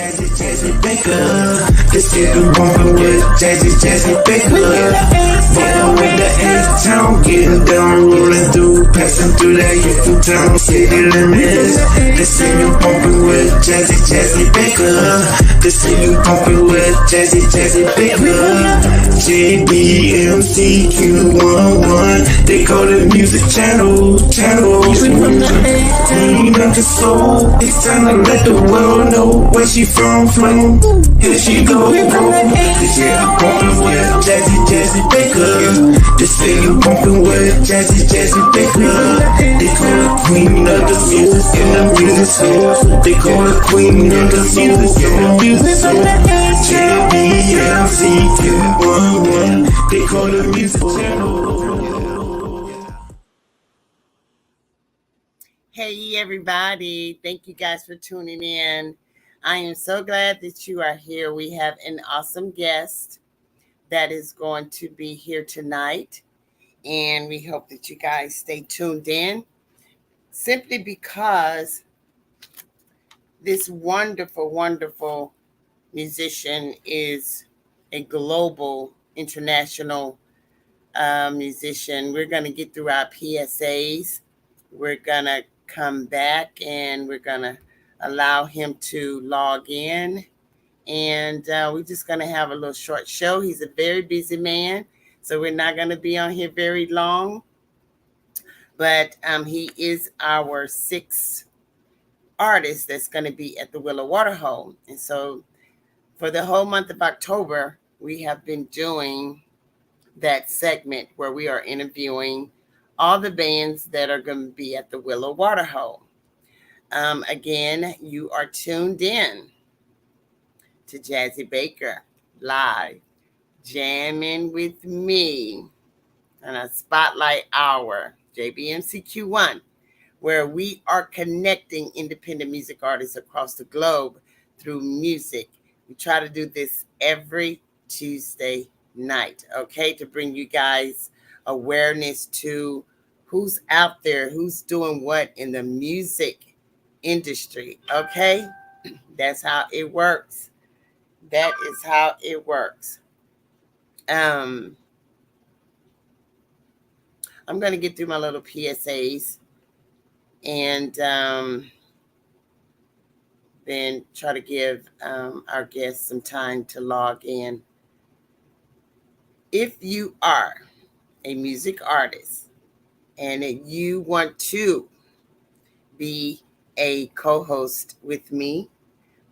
Jazzie Baker. This is the woman with Jazzie Baker. Fucking with the H-Town, getting down, rolling through, passing through that Houston town, city limits. This is you bumping with Jazzie Baker. This is you bumping with Jazzie Baker. JBMCQ11. They call it music channel. Queen of the soul. It's time to let the world know where she from. Here she go. This year I'm bumping with Jazzie Baker. This year you bumping with Jazzie Baker. They call her queen of the music in the music soul. They call her queen of the music in the music soul. JBMCQ11. They call her music channel. Hey everybody, thank you guys for tuning in. I am so glad that you are here. We have an awesome guest that is going to be here tonight, and we hope that you guys stay tuned in, simply because this wonderful musician is a global, international musician. We're going to get through our PSAs. We're going to come back and we're going to allow him to log in. And we're just going to have a little short show. He's a very busy man, so we're not going to be on here very long. But he is our sixth artist that's going to be at the Willow Waterhole. And so for the whole month of October, we have been doing that segment where we are interviewing all the bands that are going to be at the Willow Waterhole. Again, you are tuned in to Jazzie Baker live, jamming with me on a spotlight hour, JBMCQ1, where we are connecting independent music artists across the globe through music. We try to do this every Tuesday night, okay, to bring you guys awareness to who's out there, who's doing what in the music industry, okay? That's how it works. That is how it works. I'm going to get through my little PSAs and then try to give our guests some time to log in. If you are a music artist and you want to be a co-host with me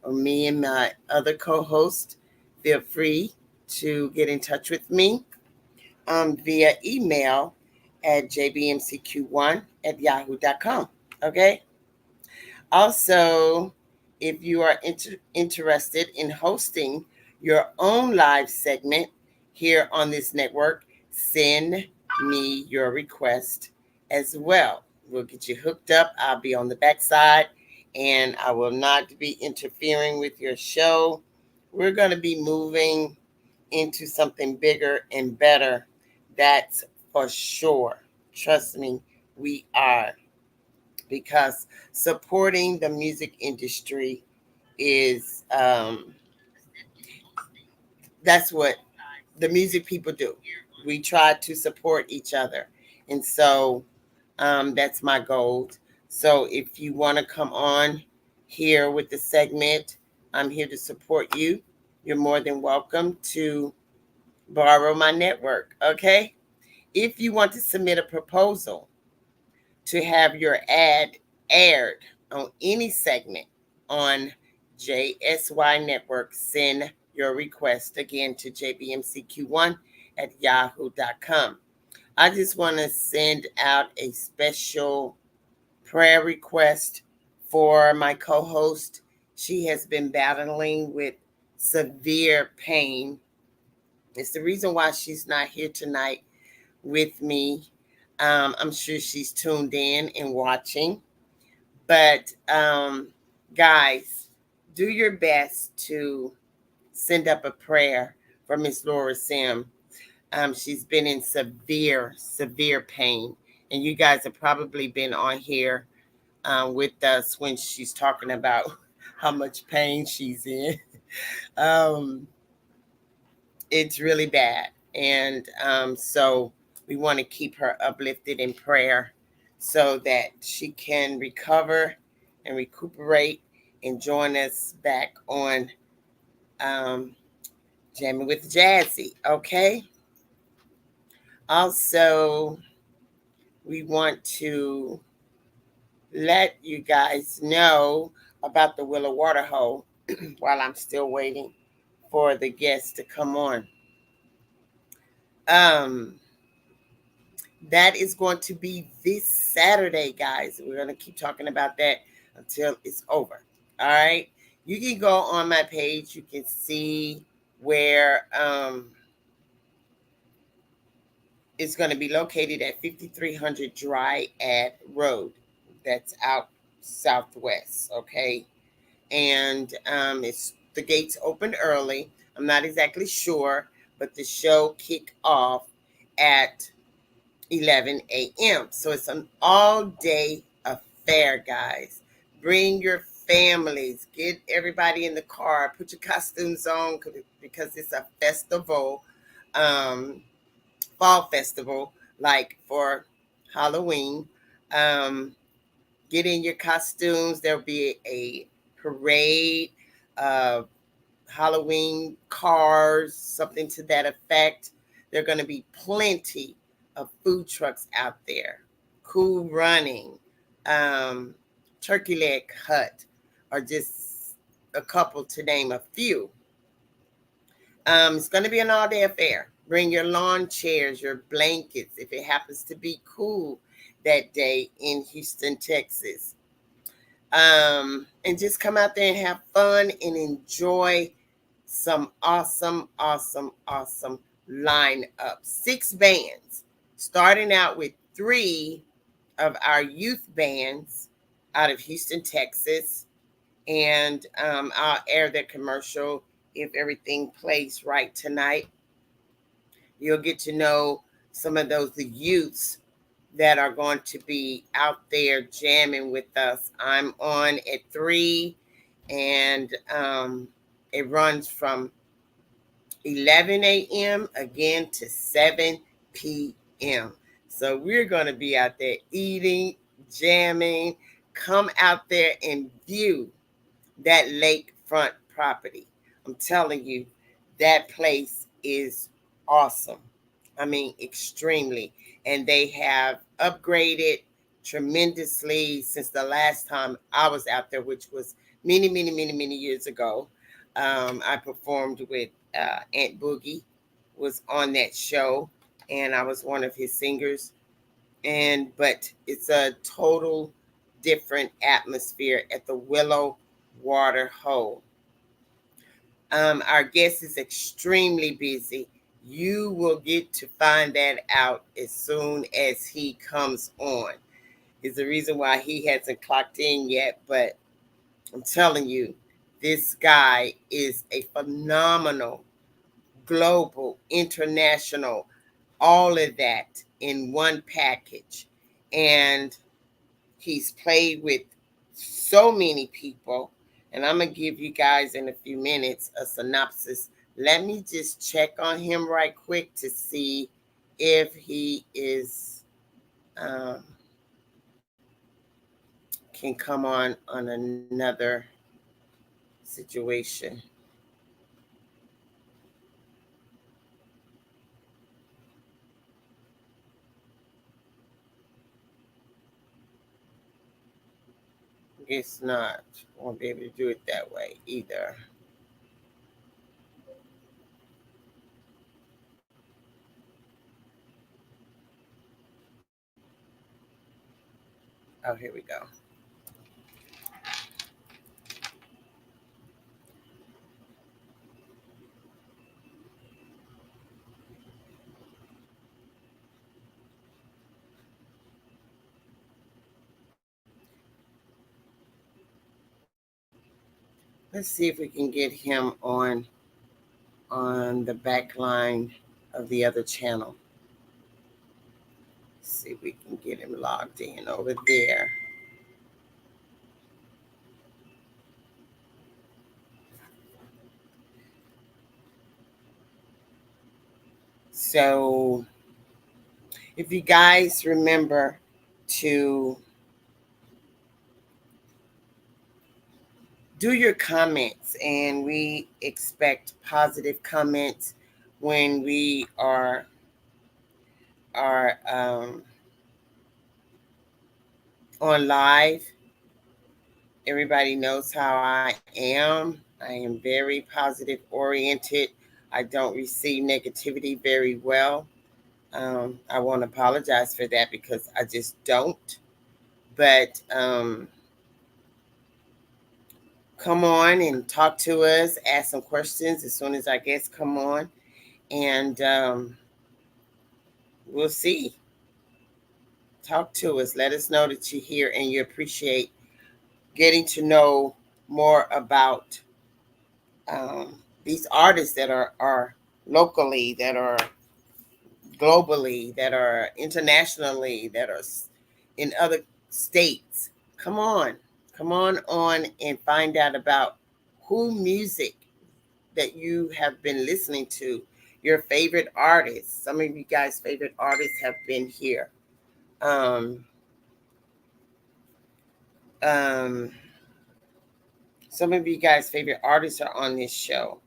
or me and my other co-host, feel free to get in touch with me via email at jbmcq1@yahoo.com. Okay. Also, if you are interested in hosting your own live segment here on this network, send me your request as well. We'll get you hooked up. I'll be on the backside and I will not be interfering with your show. We're going to be moving into something bigger and better. That's for sure. Trust me, we are. Because supporting the music industry is, that's what the music people do. We try to support each other. And so that's my goal. So if you want to come on here with the segment, I'm here to support you. You're more than welcome to borrow my network, okay? If you want to submit a proposal to have your ad aired on any segment on JSY Network, send your request again to jbmcq1@yahoo.com. I just want to send out a special prayer request for my co-host. She has been battling with severe pain. It's the reason why she's not here tonight with me. I'm sure she's tuned in and watching. But guys, do your best to send up a prayer for Miss Laura Sim. She's been in severe pain. And you guys have probably been on here with us when she's talking about how much pain she's in. um, it's really bad. And so we want to keep her uplifted in prayer so that she can recover and recuperate and join us back on um, Jammin' with Jazzie. Okay. Also, we want to let you guys know about the Willow Water Hole while I'm still waiting for the guests to come on. Um, that is going to be this Saturday, guys. We're going to keep talking about that until it's over. All right. You can go on my page. You can see where it's going to be located at 5300 Dryad Road. That's out southwest. Okay. And it's the gates opened early. I'm not exactly sure, but the show kick off at 11 a.m. So it's an all-day affair, guys. Bring your families. Get everybody in the car. Put your costumes on because it's a festival, fall festival, like for Halloween. Um, get in your costumes. There'll be a parade, uh, Halloween cars, something to that effect. There are going to be plenty of food trucks out there. Cool Running, um, Turkey Leg Hut, or just a couple to name a few. It's going to be an all-day affair. Bring your lawn chairs, your blankets, if it happens to be cool that day in Houston, Texas. And just come out there and have fun and enjoy some awesome, awesome, awesome lineup. 6 bands, starting out with 3 of our youth bands out of Houston, Texas. And I'll air their commercial if everything plays right tonight. You'll get to know some of those youths that are going to be out there jamming with us. I'm on at 3, and it runs from 11 a.m. again to 7 p.m. So we're going to be out there eating, jamming. Come out there and view that lakefront property. I'm telling you, that place is awesome. I mean, extremely. And they have upgraded tremendously since the last time I was out there, which was many, many, many, many years ago. I performed with Aunt Boogie, was on that show, and I was one of his singers. But it's a total different atmosphere at the Willow Water Hole. Our guest is extremely busy. You will get to find that out as soon as he comes on. Is the reason why he hasn't clocked in yet, but I'm telling you, this guy is a phenomenal, global, international, all of that in one package. And he's played with so many people. And I'm going to give you guys in a few minutes a synopsis. Let me just check on him right quick to see if he is can come on another situation. Guess not. Won't be able to do it that way either. Oh, here we go. Let's see if we can get him on the back line of the other channel. See if we can get him logged in over there. So if you guys remember to do your comments, and we expect positive comments when we are on live. Everybody knows how I am. I am very positive oriented. I don't receive negativity very well. I won't apologize for that because I just don't. But come on and talk to us, ask some questions as soon as our guests come on, and we'll see. Talk to us. Let us know that you're here and you appreciate getting to know more about um, these artists that are locally, that are globally, that are internationally, that are in other states. Come on, come on and find out about who music that you have been listening to, your favorite artists. Some of you guys' favorite artists have been here. Um, um, some of you guys' favorite artists are on this show.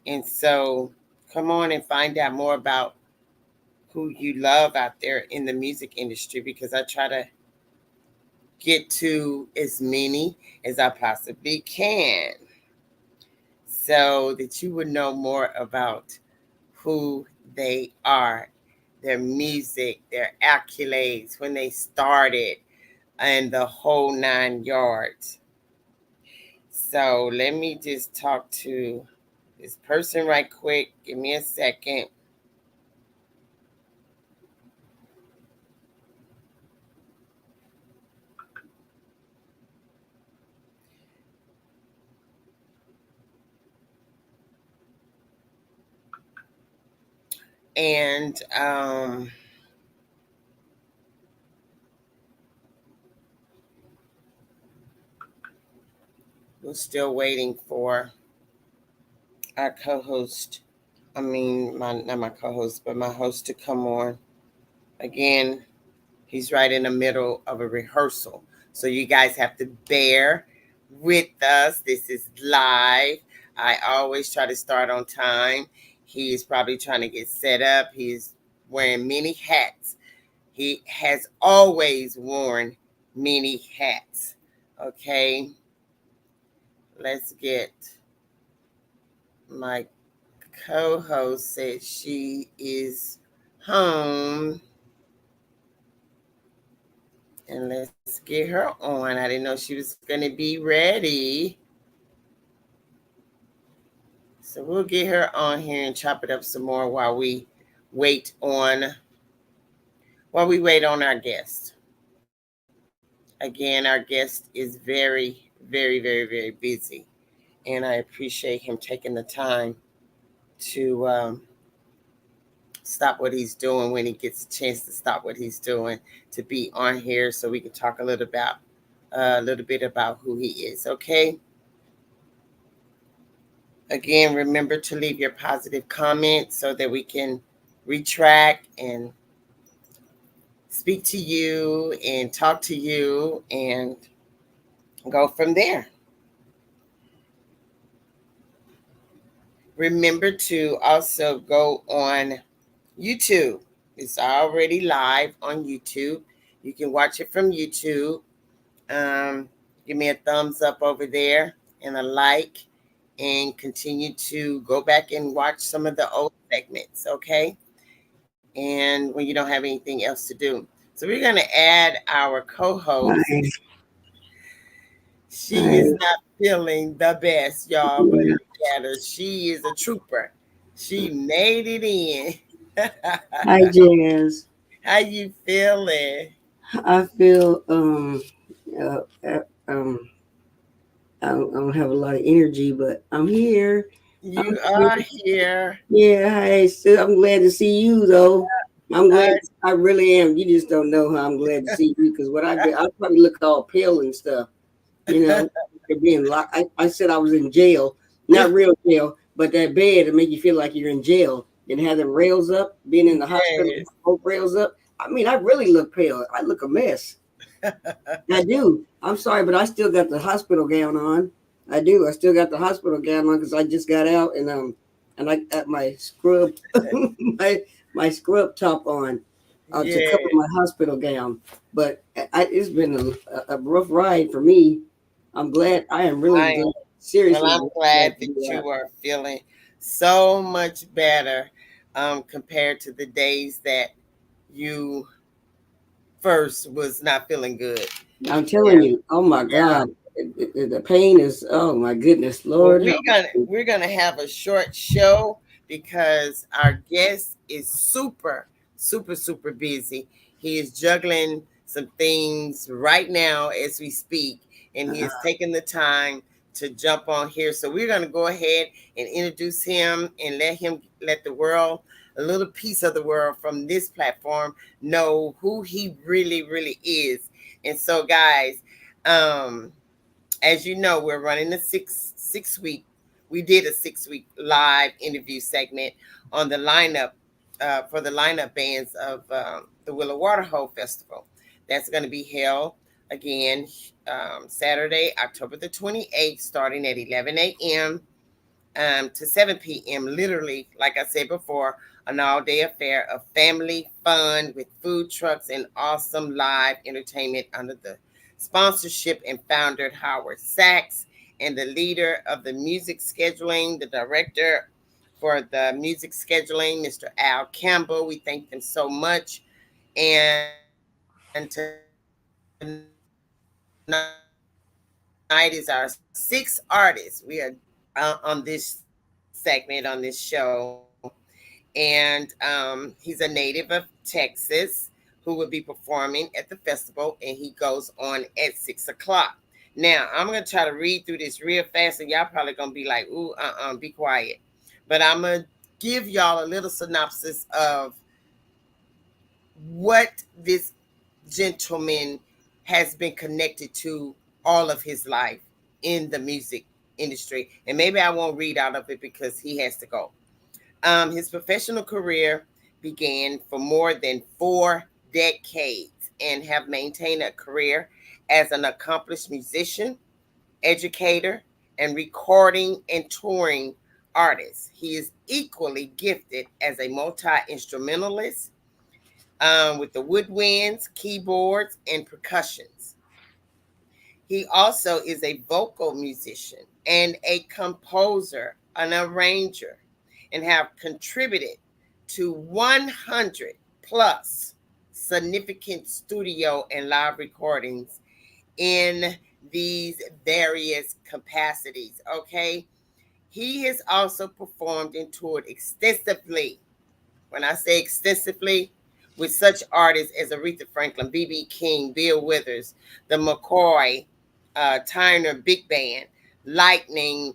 And so come on and find out more about who you love out there in the music industry, because I try to get to as many as I possibly can so that you would know more about who they are, their music, their accolades, when they started, and the whole 9 yards. So let me just talk to this person right quick. Give me a second. And we're still waiting for our co-host. I mean, not my co-host, but my host to come on. Again, he's right in the middle of a rehearsal. So you guys have to bear with us. This is live. I always try to start on time. He is probably trying to get set up. He's wearing many hats. He has always worn many hats. Okay. Let's get my co-host said she is home. And let's get her on. I didn't know she was going to be ready. So we'll get her on here and chop it up some more wait on while we wait on our guest. Again, our guest is very, very, very, very busy. And I appreciate him taking the time to stop what he's doing when he gets a chance to stop what he's doing to be on here so we can talk a little bit about who he is. Okay. Again, remember to leave your positive comments so that we can retract and speak to you and talk to you and go from there. Remember to also go on YouTube. It's already live on YouTube. You can watch it from YouTube. Give me a thumbs up over there and a like, and continue to go back and watch some of the old segments, okay? And when you don't have anything else to do. So we're going to add our co-host. Hi. She Hi. is not feeling the best, y'all, but Yeah. look at her. She is a trooper. She made it in. Hi, Jazz. How you feeling? I feel uh, uh, um I don't have a lot of energy, but I'm here. I'm You here. are here. Yeah, hey, so I'm glad to see you though. I'm Uh, glad. I really am. You just don't know how I'm glad to see you because what I did, I probably look all pale and stuff. You know, after being locked. I said I was in jail, not real jail, but that bed to make you feel like you're in jail. and have them rails up, being in the hospital, Yes. both rails up. I mean, I really look pale. I look a mess. I do. I'm sorry, but I still got the hospital gown on. I do. I still got the hospital gown on because I just got out and I got my scrub my my scrub top on to cover Yes. my hospital gown. But it's been a rough ride for me. I'm glad. I am really I am. glad. Well, Seriously I'm glad glad to that be out. you are feeling so much better compared to the days that you first was not feeling good. I'm telling Yeah. you. Oh my Yeah. God, the pain is. Oh my goodness, Well, Lord help me. we're gonna have a short show because our guest is super busy. He is juggling some things right now as we speak, and he Uh, is taking the time to jump on here. So we're gonna go ahead and introduce him and let the world, a little piece of the world from this platform, know who he really is. And so, guys, um as you know, we're running a six week. We did a 6 week live interview segment on the lineup for the lineup bands of the Willow Waterhole Festival. That's going to be held again Saturday, October the 28th, starting at 11 a.m. To 7 p.m. Literally, like I said before, an all-day affair of family fun with food trucks and awesome live entertainment under the sponsorship and founder Howard Sachs and the leader of the music scheduling, the director for the music scheduling, Mr. Al Campbell. We thank them so much. And tonight is our 6 artists. We are on this segment on this show, and he's a native of Texas who will be performing at the festival, and he goes on at 6 o'clock. Now I'm gonna try to read through this real fast, and y'all probably gonna be like, "Ooh, be quiet." But I'm gonna give y'all a little synopsis of what this gentleman has been connected to all of his life in the music industry. And maybe I won't read out of it because he has to go. His professional career began for more than 4 decades and have maintained a career as an accomplished musician, educator, and recording and touring artist. He is equally gifted as a multi instrumentalist with the woodwinds, keyboards, and percussions. He also is a vocal musician and a composer, an arranger, and have contributed to 100 plus significant studio and live recordings in these various capacities. Okay. He has also performed and toured extensively, when I say extensively, with such artists as Aretha Franklin, B.B. King, Bill Withers, the McCoy Tyner Big Band, Lightning,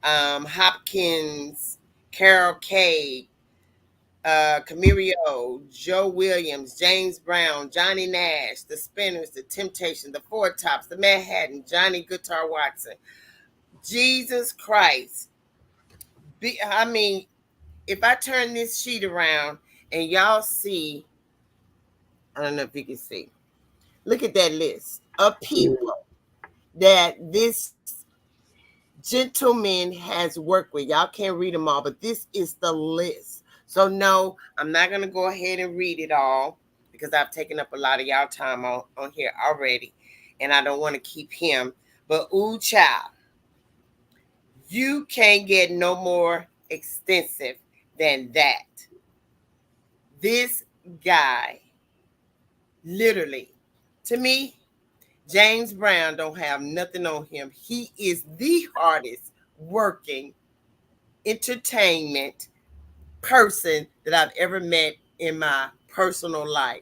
Hopkins, Carol Kay, Camirio, Joe Williams, James Brown, Johnny Nash, the Spinners, the Temptations, the Four Tops, the Manhattan, Johnny Guitar Watson. Jesus Christ. I mean, if I turn this sheet around and y'all see, I don't know if you can see, look at that list of mm, people that this gentleman has worked with. Y'all can't read them all, but this is the list. So, no, I'm not going to go ahead and read it all because I've taken up a lot of y'all time on here already, and I don't want to keep him. But, ooh, child, you can't get no more extensive than that. This guy, literally, to me, James Brown don't have nothing on him. He is the hardest working entertainment person that I've ever met in my personal life.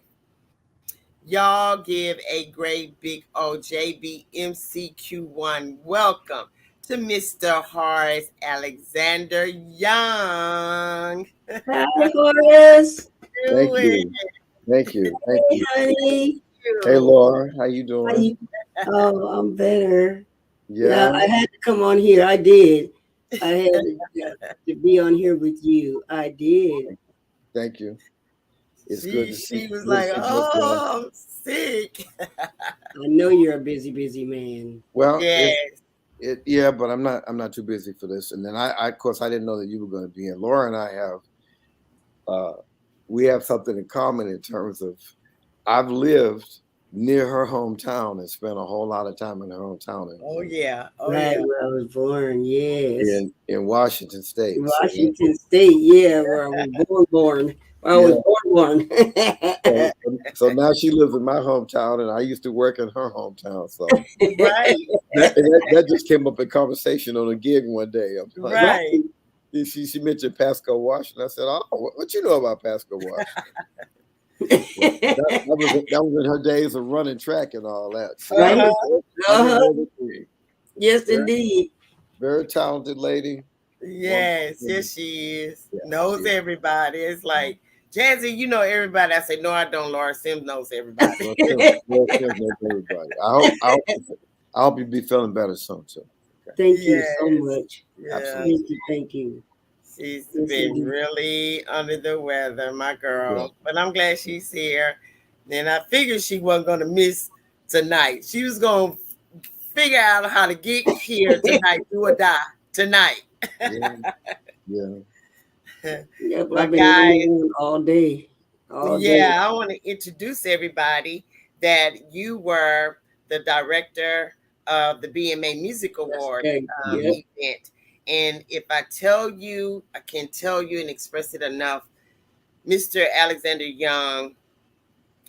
Y'all give a great big OJBMCQ1 welcome to Mr. Horace Alexander Young. Hi, Horace. Thank Do it. you. Thank you. Thank Hey, you. honey. Hey, You. Laura, how you How doing? you? Oh, I'm better. Yeah, Yeah. I had to come on here. I did. I had to be on here with you. I did. Thank you. It's good to see. She was Good to like, see both of y'all. "Oh, I'm sick." I know you're a busy man. Well, Yes. yeah, but I'm not too busy for this. And then of course I didn't know that you were going to be in. Laura and I have we have something in common in terms of I've lived near her hometown and spent a whole lot of time in her hometown Oh yeah. Oh Right yeah. where I was born, yes. in Washington State. So, Washington State, yeah, where I was born. Where I was yeah. born. So now she lives in my hometown, and I used to work in her hometown. So Right. that just came up in conversation on a gig one day. I'm like, Right. she mentioned Pasco, Washington. I said, "Oh, what you know about Pasco, Washington?" That was in her days of running track and all that. So Right? I didn't know the thing. Yes, Very, indeed. very talented lady. Yes, Wonderful. yes, she is. Yeah, Knows she is. everybody. It's like, Jazzie, you know everybody. I say, no, I don't. Laura Sims knows everybody. Well, Tim knows everybody. I hope you be feeling better soon too. Okay. Thank you so Yes. much. Yeah. Absolutely. Thank you. She's Yes, been indeed. really under the weather, my girl. Yeah. But I'm glad she's here. And I figured she wasn't going to miss tonight. She was going to figure out how to get here tonight, do or die tonight. Yeah. Yeah. Yeah, but My I've been guys, running all day. All day. yeah, I want to introduce everybody that you were the director of the BMA Music Award Okay. Yeah. event. And if I tell you, I can tell you and express it enough, Mr. Alexander Young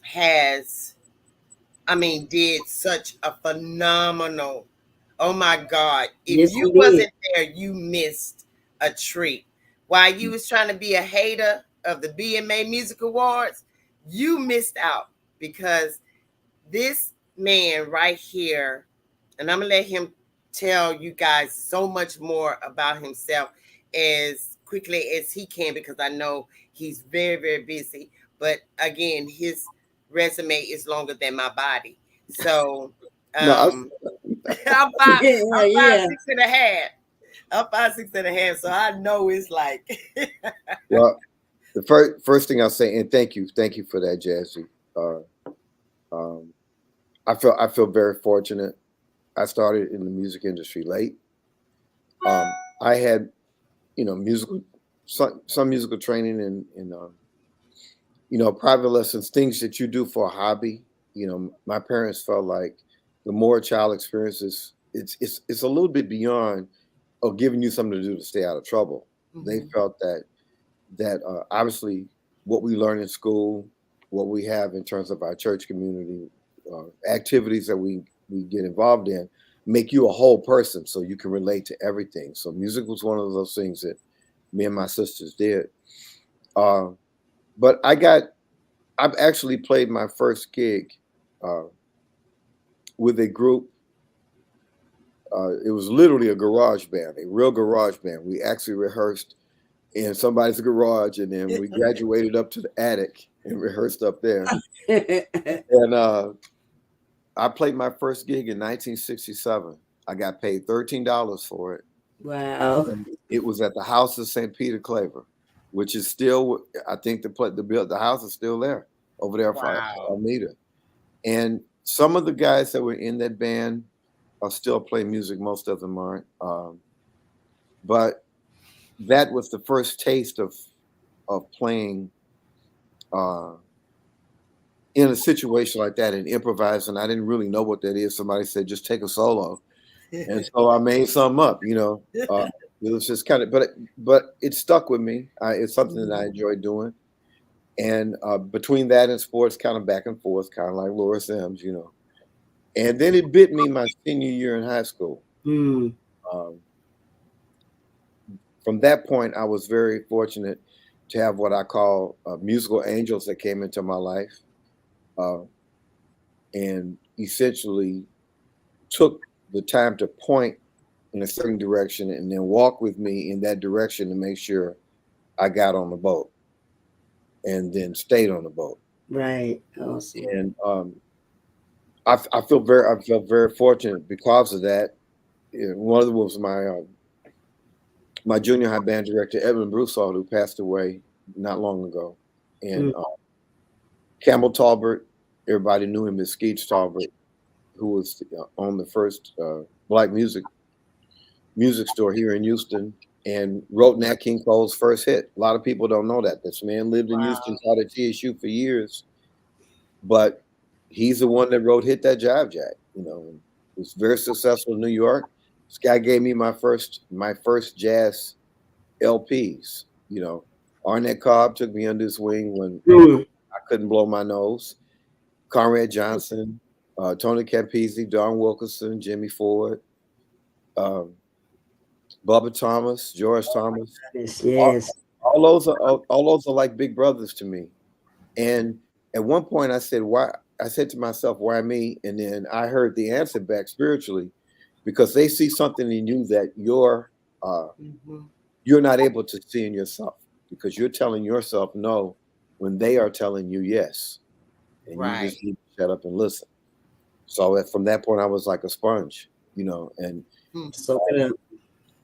has, did such a phenomenal, oh my God. If Yes, you he did. wasn't there, you missed a treat. While you was trying to be a hater of the BMA Music Awards, you missed out because this man right here, and I'm gonna let him tell you guys so much more about himself as quickly as he can because I know he's very, very busy. But again, his resume is longer than my body. So No, I'm Yeah, five, yeah. 6.5. I'm 5, 6.5. So I know it's like well, the first thing I'll say, and thank you for that, Jazzie. I feel very fortunate. I started in the music industry late. I had, musical some musical training and private lessons, things that you do for a hobby. My parents felt like the more a child experiences, it's a little bit beyond of giving you something to do to stay out of trouble. They felt that obviously what we learn in school, what we have in terms of our church community, activities that we get involved in, make you a whole person, so you can relate to everything. So music was one of those things that me and my sisters did. But I've actually played my first gig uh, with a group. It was literally a garage band, a real garage band. We actually rehearsed in somebody's garage, and then we graduated up to the attic and rehearsed up there. And I played my first gig in 1967. I got paid $13 for it. Wow. And it was at the House of St. Peter Claver, which is still, I think the house is still there over there for wow. Almeida. And some of the guys that were in that band are still playing music. Most of them aren't. But that was the first taste of playing in a situation like that and improvising. I didn't really know what that is. Somebody said, just take a solo. And so I made something up, it was just kind of, but it stuck with me. It's something that I enjoy doing. And between that and sports, kind of back and forth, kind of like Laura Sims, And then it bit me my senior year in high school. Mm. From that point, I was very fortunate to have what I call musical angels that came into my life and essentially took the time to point in a certain direction and then walk with me in that direction to make sure I got on the boat and then stayed on the boat. Right. Awesome. And I feel very fortunate because of that. One of them was my junior high band director, Edwin Broussard, who passed away not long ago, and Campbell Talbert. Everybody knew him as Skeets Talbert, who was on the first black music store here in Houston, and wrote Nat King Cole's first hit. A lot of people don't know that. This man lived in Houston, taught at TSU for years, but he's the one that wrote "Hit That Jive Jack." Was very successful in New York. This guy gave me my first jazz LPs. Arnett Cobb took me under his wing when I couldn't blow my nose. Conrad Johnson, Tony Campisi, Don Wilkerson, Jimmy Ford, Bubba Thomas, George Thomas. Yes. All those are like big brothers to me. And at one point I said, why? I said to myself, why me? And then I heard the answer back spiritually, because they see something in you that you're not able to see in yourself, because you're telling yourself no when they are telling you yes. And you just need to shut up and listen. So from that point, I was like a sponge, and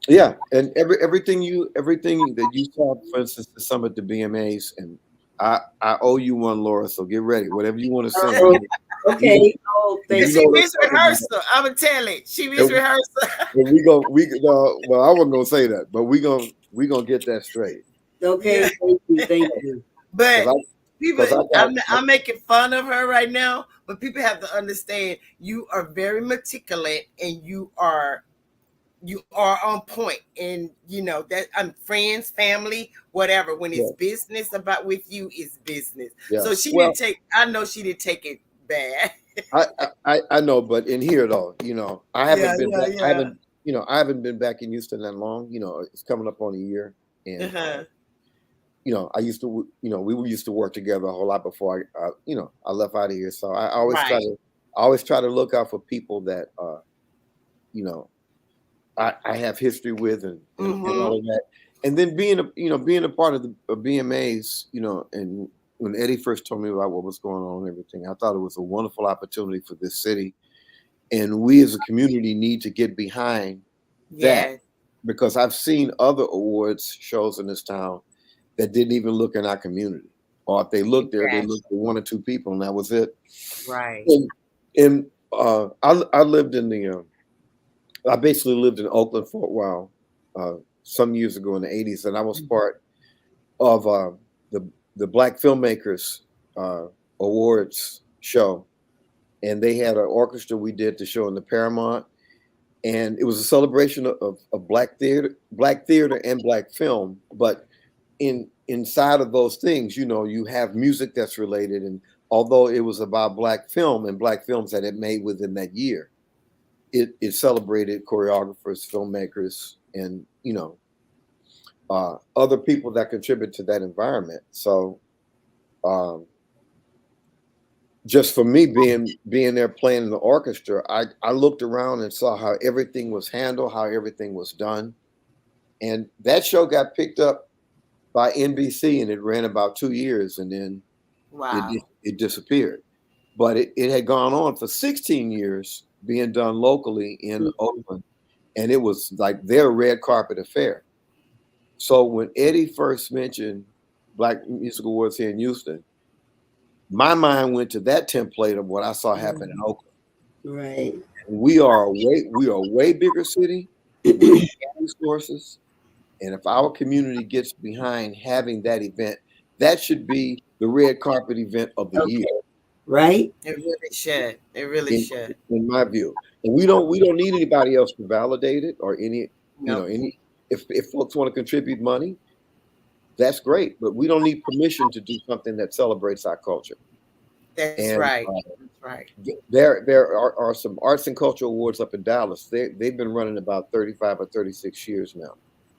yeah, and everything that you saw, for instance, the summit, the BMAs, and I owe you one, Laura. So get ready, whatever you want to say. Okay. She missed rehearsal. I'm gonna tell it. She missed rehearsal. Well, I wasn't gonna say that, but we gonna get that straight. Okay, thank you. But I'm making fun of her right now, but people have to understand you are very meticulous and you are on point, and that I'm friends, family, whatever. When it's business about with you, it's business. Yeah. So I know she didn't take it bad. I know, but in here though, I haven't been back, I haven't been back in Houston that long. It's coming up on a year, and I used to, we used to work together a whole lot before I left out of here. So I always try to look out for people that I have history with and all of that. And then being a part of the BMAs, and when Eddie first told me about what was going on and everything, I thought it was a wonderful opportunity for this city. And we as a community need to get behind that, because I've seen other awards shows in this town that didn't even look in our community. Or if they looked there, they looked at one or two people and that was it. Right. And I lived in I basically lived in Oakland for a while, some years ago in the 80s, and I was part of the Black Filmmakers Awards show. And they had an orchestra. We did the show in the Paramount, and it was a celebration of Black theater and Black film. But inside of those things, you have music that's related. And although it was about Black film and Black films that it made within that year, it celebrated choreographers, filmmakers, and other people that contribute to that environment. So just for me being there playing in the orchestra, I looked around and saw how everything was handled, how everything was done. And that show got picked up by NBC, and it ran about 2 years, and then it disappeared. But it had gone on for 16 years being done locally in Oakland, and it was like their red carpet affair. So when Eddie first mentioned Black Music Awards here in Houston, my mind went to that template of what I saw happen in Oakland. Right. We are a way bigger city with resources, and if our community gets behind having that event, that should be the red carpet event of the year. Right. It really should. It really should. In my view. And we don't need anybody else to validate it or if folks want to contribute money, that's great. But we don't need permission to do something that celebrates our culture. That's right. That's right. There are some arts and cultural awards up in Dallas. They've been running about 35 or 36 years now.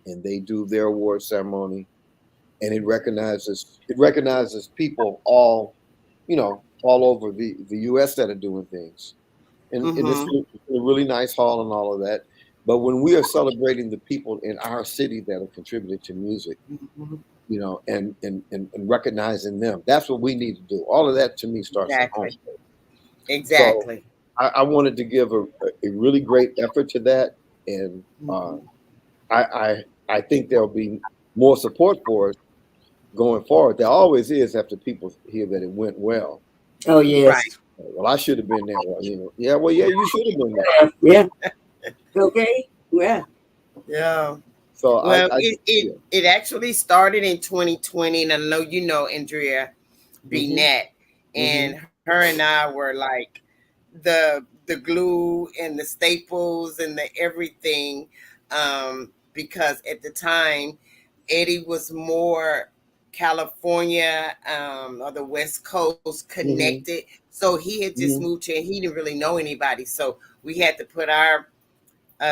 And they do their award ceremony, and it recognizes people all over the US that are doing things. And it's a really nice hall and all of that. But when we are celebrating the people in our city that have contributed to music, and recognizing them, that's what we need to do. All of that to me starts at home. Exactly. So I wanted to give a really great effort to that. And I think there'll be more support for it going forward. There always is after people hear that it went well. Oh Right. yes. Well, I should have been there. Well, yeah, well, yeah, you should have been there. Yeah. Okay. Yeah. Yeah. So Well, I it yeah. it actually started in 2020, and I know you know Andrea Mm-hmm. Net, Mm-hmm. and her and I were like the glue and the staples and the everything, because at the time Eddie was more California, or the West Coast Mm-hmm. connected, so he had just Mm-hmm. moved here and he didn't really know anybody, so we had to put our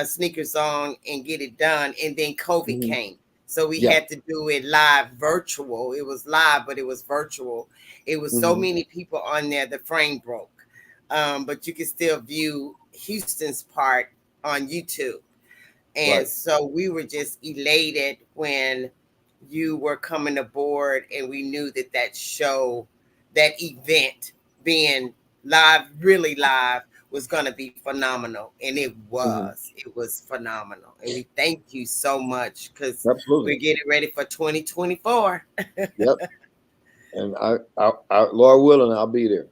sneakers on and get it done. And then COVID Mhm. came. So we Yeah. had to do it live virtual. It was live, but it was virtual. It was so Mhm. many people on there, the frame broke. But you can still view Houston's part on YouTube. And Right. so we were just elated when you were coming aboard, and we knew that that show, that event being live, really live, was going to be phenomenal. And it Mhm. was. It was phenomenal. And we thank you so much because Absolutely. we're getting ready for 2024. Yep. And Lord willing, I'll be there.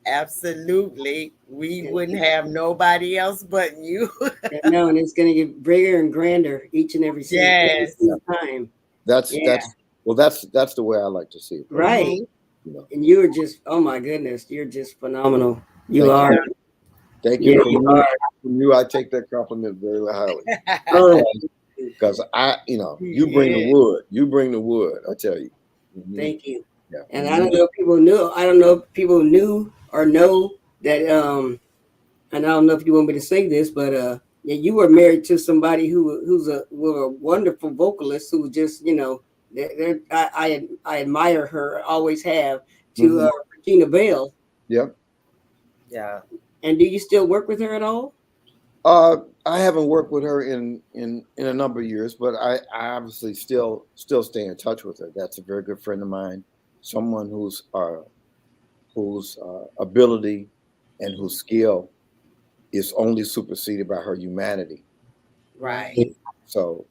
Absolutely. We wouldn't have nobody else but you. Yeah, no, and it's going to get bigger and grander each and every Yes. single time. That's Yeah. that's the way I like to see it. Right. Mhm. You know. And you are just, oh my goodness, you're just phenomenal. You Thank are. you. Thank Yeah, you you are. from you. I take that compliment very highly Oh, because you bring the Yeah. wood. You bring the wood. I tell you. thank you. Yeah. And I don't know if people knew. I don't know if people knew or know that. And I don't know if you want me to say this, but yeah, you were married to somebody who's a wonderful vocalist who just I admire her, always have, to Mhm. Regina Bell. Yep. Yeah. And do you still work with her at all? I haven't worked with her in a number of years, but I obviously still stay in touch with her. That's a very good friend of mine, someone whose ability and whose skill is only superseded by her humanity. Right. So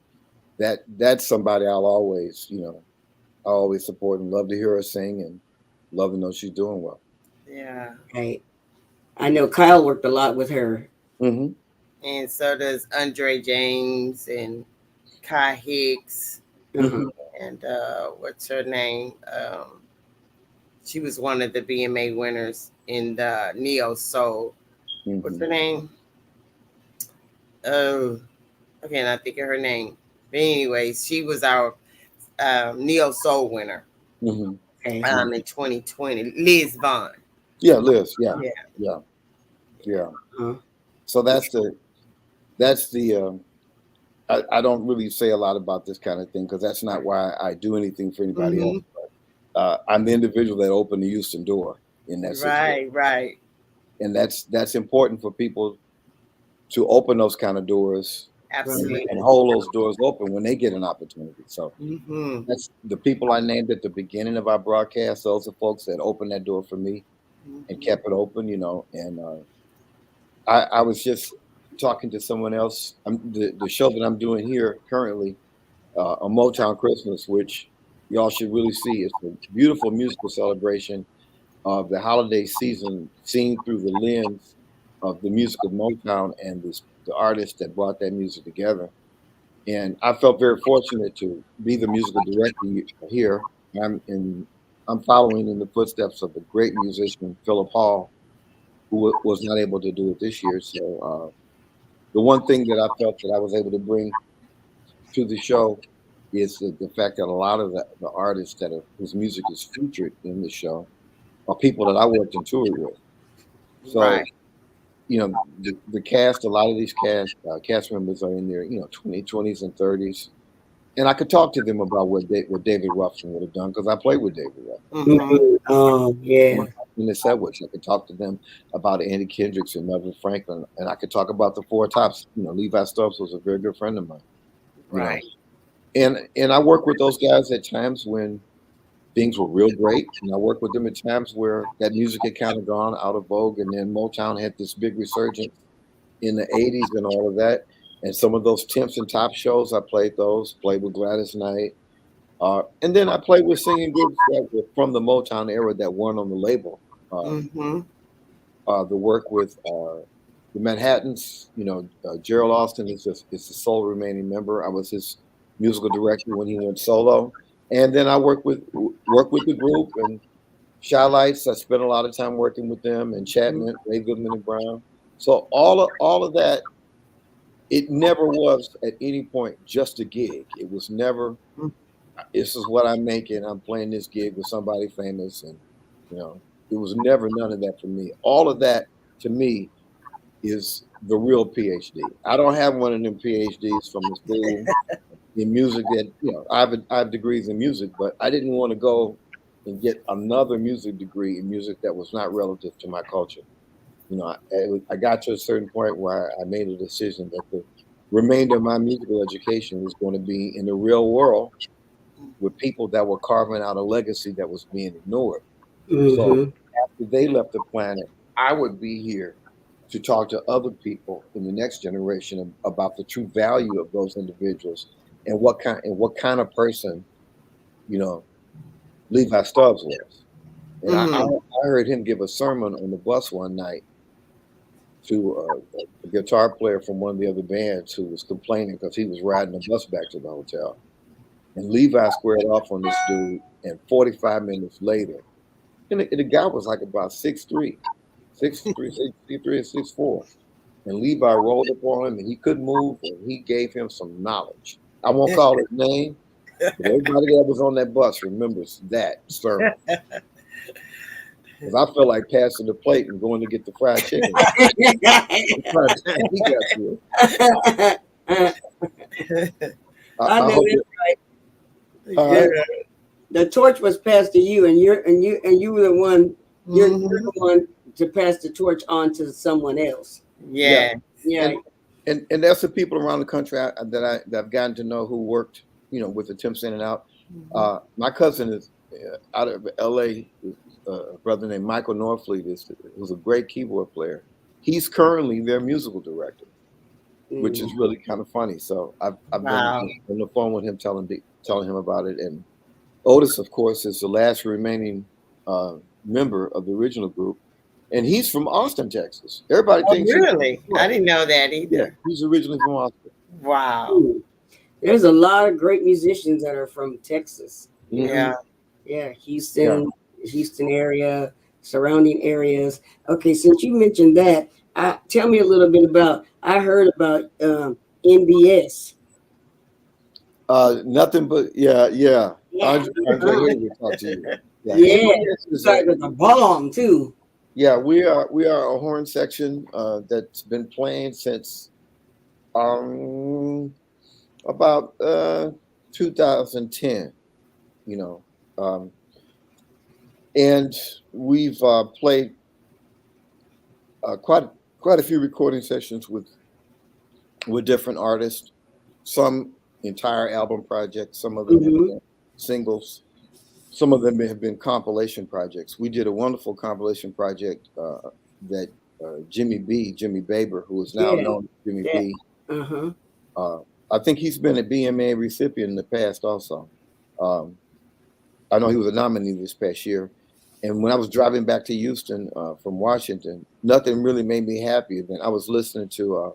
that's somebody I always support and love to hear her sing and love to know she's doing well. Yeah. Right. I know Kyle worked a lot with her. Hmm. And so does Andre James and Kai Hicks Uh-huh. and what's her name? She was one of the BMA winners in the Neo Soul. What's Hmm. her name? Oh, I cannot think of her name. But anyways, she was our Neo Soul winner Hmm. Okay. in 2020. Liz Vaughn. Yeah, Liz. Yeah, Yeah. yeah, yeah. Uh-huh. So that's the I don't really say a lot about this kind of thing because that's not why I do anything for anybody else. Hmm. I'm the individual that opened the Houston door in that situation, Right, right. and that's important for people to open those kind of doors Absolutely. and hold those doors open when they get an opportunity. So Hmm. that's the people I named at the beginning of our broadcast. Those are folks that opened that door for me and Hmm. kept it open, And I was just talking to someone else. The show that I'm doing here currently, a Motown Christmas, which y'all should really see. It's a beautiful musical celebration of the holiday season seen through the lens of the music of Motown and the artists that brought that music together. And I felt very fortunate to be the musical director here. I'm in. I'm following in the footsteps of a great musician, Philip Hall, who was not able to do it this year. So the one thing that I felt that I was able to bring to the show is the fact that a lot of the artists whose music is featured in the show are people that I worked and toured with. So, Right. the cast, a lot of these cast members are in their, 20s and 30s. And I could talk to them about what David Ruffin would have done because I played with David Ruffin. Hmm. Oh, yeah. In the Sedgwicks, I could talk to them about Andy Kendricks and Melvin Franklin, and I could talk about the Four Tops. Levi Stubbs was a very good friend of mine. You know, Right. and I work with those guys at times when things were real great, and I work with them at times where that music had kind of gone out of vogue, and then Motown had this big resurgence in the '80s and all of that. And some of those Temps and Top shows, I played those. Played with Gladys Knight. And then I played with singing groups that were from the Motown era that weren't on the label. Mm-hmm. The work with the Manhattans, Gerald Austin is the sole remaining member. I was his musical director when he went solo, and then I worked with the group and Shy Lights. I spent a lot of time working with them, and Chapman, Ray Goodman and Brown. So all of that, it never was at any point just a gig. It was never. This is what I'm making. I'm playing this gig with somebody famous, and it was never none of that for me. All of that to me is the real PhD. I don't have one of them PhDs from the school in music that I have degrees in music, but I didn't want to go and get another music degree in music that was not relative to my culture. I got to a certain point where I made a decision that the remainder of my musical education was going to be in the real world with people that were carving out a legacy that was being ignored. So after they left the planet, I would be here to talk to other people in the next generation about the true value of those individuals and what kind of person, Levi Stubbs was. And I heard him give a sermon on the bus one night to a guitar player from one of the other bands who was complaining because he was riding the bus back to the hotel. And Levi squared off on this dude, and 45 minutes later, and the guy was like about 6'3", 6'4". And Levi rolled up on him, and he couldn't move, and he gave him some knowledge. I won't call his name, but everybody that was on that bus remembers that sermon. Because I felt like passing the plate and going to get the fried chicken. I know that's right. The torch was passed to you, and you were the one. You're the one to pass the torch on to someone else. Yeah. And that's the people around the country that I've gotten to know who worked, with the Temps In and Out. My cousin is out of L.A. A brother named Michael Norfleet who's a great keyboard player. He's currently their musical director, which is really kind of funny. So I've been on the phone with him telling him about it. And Otis, of course, is the last remaining member of the original group, and he's from Austin, Texas. Everybody thinks really? I didn't know that either. Yeah, he's originally from Austin. Wow. There's a lot of great musicians that are from Texas. Yeah. Yeah, Houston area, surrounding areas. Okay, since you mentioned that, tell me a little bit about. I heard about NBS. Nothing but yeah. Andre will talk to you. It's like a bomb too. Yeah, we are a horn section that's been playing since about 2010. And we've played quite a few recording sessions with different artists. Some entire album projects, some of them have been singles, some of them have been compilation projects. We did a wonderful compilation project that Jimmy Baber, who is now known as Jimmy B. I think he's been a BMA recipient in the past also. I know he was a nominee this past year. And when I was driving back to Houston from Washington, nothing really made me happier than I was listening to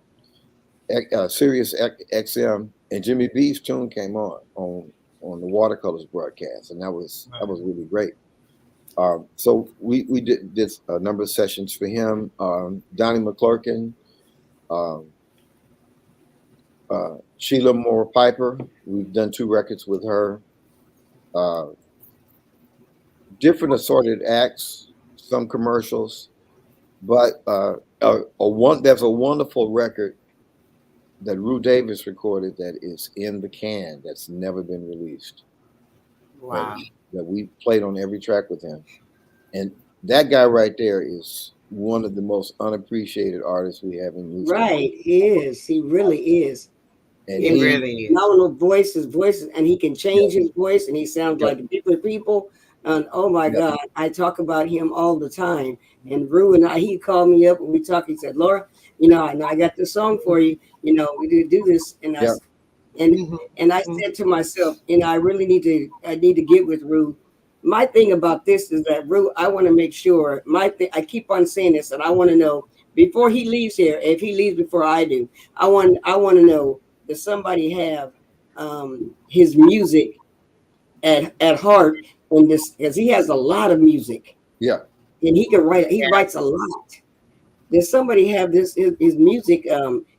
Sirius XM, and Jimmy B's tune came on the Watercolors broadcast, and that was really great. So we did a number of sessions for him. Donnie McClurkin, Sheila Moore Piper. We've done 2 records with her. Different assorted acts, some commercials, but there's a wonderful record that Rue Davis recorded that is in the can that's never been released. Wow. That we played on every track with him. And that guy right there is one of the most unappreciated artists we have in music. Right, he is. He really is. And he really is. Phenomenal voices, and he can change his voice, and he sounds like different people. And oh my God, I talk about him all the time. And Rue and I, he called me up and we talked. He said, Laura, I know I got this song for you. We do this. And Yeah. and I said to myself, I really need to get with Rue. My thing about this is that Rue, I want to make sure I keep on saying this, and I want to know before he leaves here, if he leaves before I do, I want to know, does somebody have his music at heart on this, because he has a lot of music. Yeah. And he writes a lot. Does somebody have his music?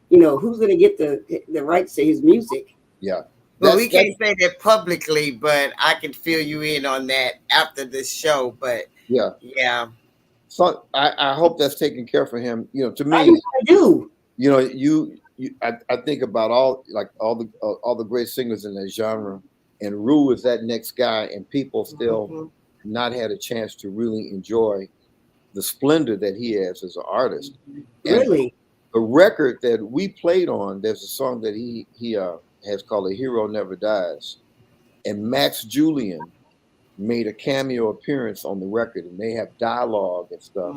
Who's gonna get the rights to his music? Yeah. Well, we can't say that publicly, but I can fill you in on that after this show. But yeah. So I hope that's taken care for him. To me, I do. I think about all the great singers in that genre, and Rue is that next guy, and people still not had a chance to really enjoy the splendor that he has as an artist. Really? And the record that we played on, there's a song that he has called "A Hero Never Dies," and Max Julian made a cameo appearance on the record, and they have dialogue and stuff.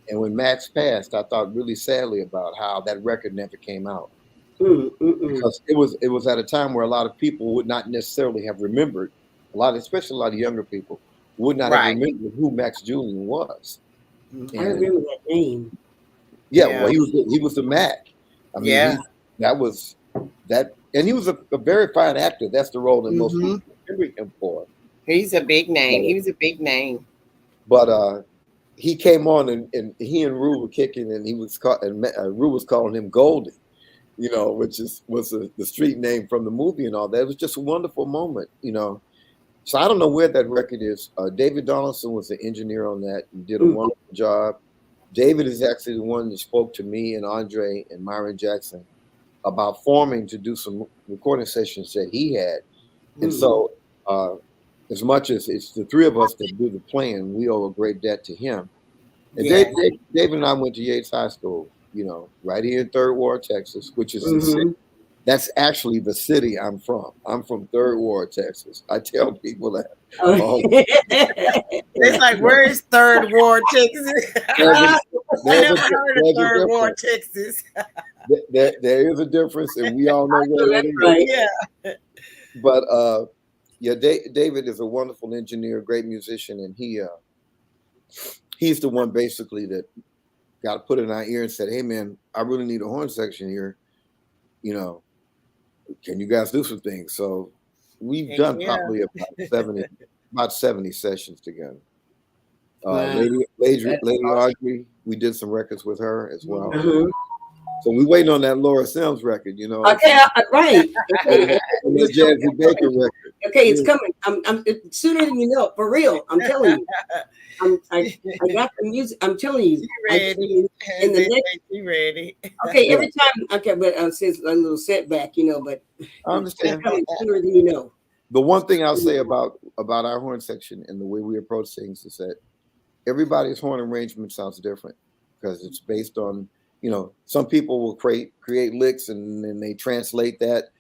And when Max passed, I thought really sadly about how that record never came out, because it was at a time where a lot of people would not necessarily have remembered, especially a lot of younger people would not have remembered who Max Julian was. I remember that name. Yeah, well, he was the Mac. I mean, that was that, and he was a very fine actor. That's the role that most people remember him for. He's a big name. He was a big name. But he came on, and he and Rue were kicking, and Rue was calling him Goldie, which was the street name from the movie and all that. It was just a wonderful moment, So I don't know where that record is. David Donaldson was the engineer on that and did a wonderful job. David is actually the one that spoke to me and Andre and Myron Jackson about forming to do some recording sessions that he had. And so as much as it's the three of us that do the playing, we owe a great debt to him. And David and I went to Yates High School, right here in Third Ward, Texas, which is the city. That's actually the city I'm from. I'm from Third Ward, Texas. I tell people that. It's like, where is Third Ward, Texas? I never heard of Third Ward, Texas. There is a difference, and we all know where it is. Right. Yeah. But David is a wonderful engineer, great musician, and he's the one basically that got put in our ear and said, "Hey, man, I really need a horn section here. Can you guys do some things?" So we've done probably about 70 sessions together. Lady Audrey, we did some records with her as well. So we're waiting on that Laura Sims record, Okay, right. Okay. The Jazzie Baker record. Okay, it's coming. I'm sooner than you know. For real, I'm telling you. I got the music. I'm telling you. Ready? In the next, you ready? Okay, every time. Okay, but since a little setback, but I understand. It's coming sooner than you know. The one thing I'll say about our horn section and the way we approach things is that everybody's horn arrangement sounds different, because it's based on, some people will create licks and then they translate that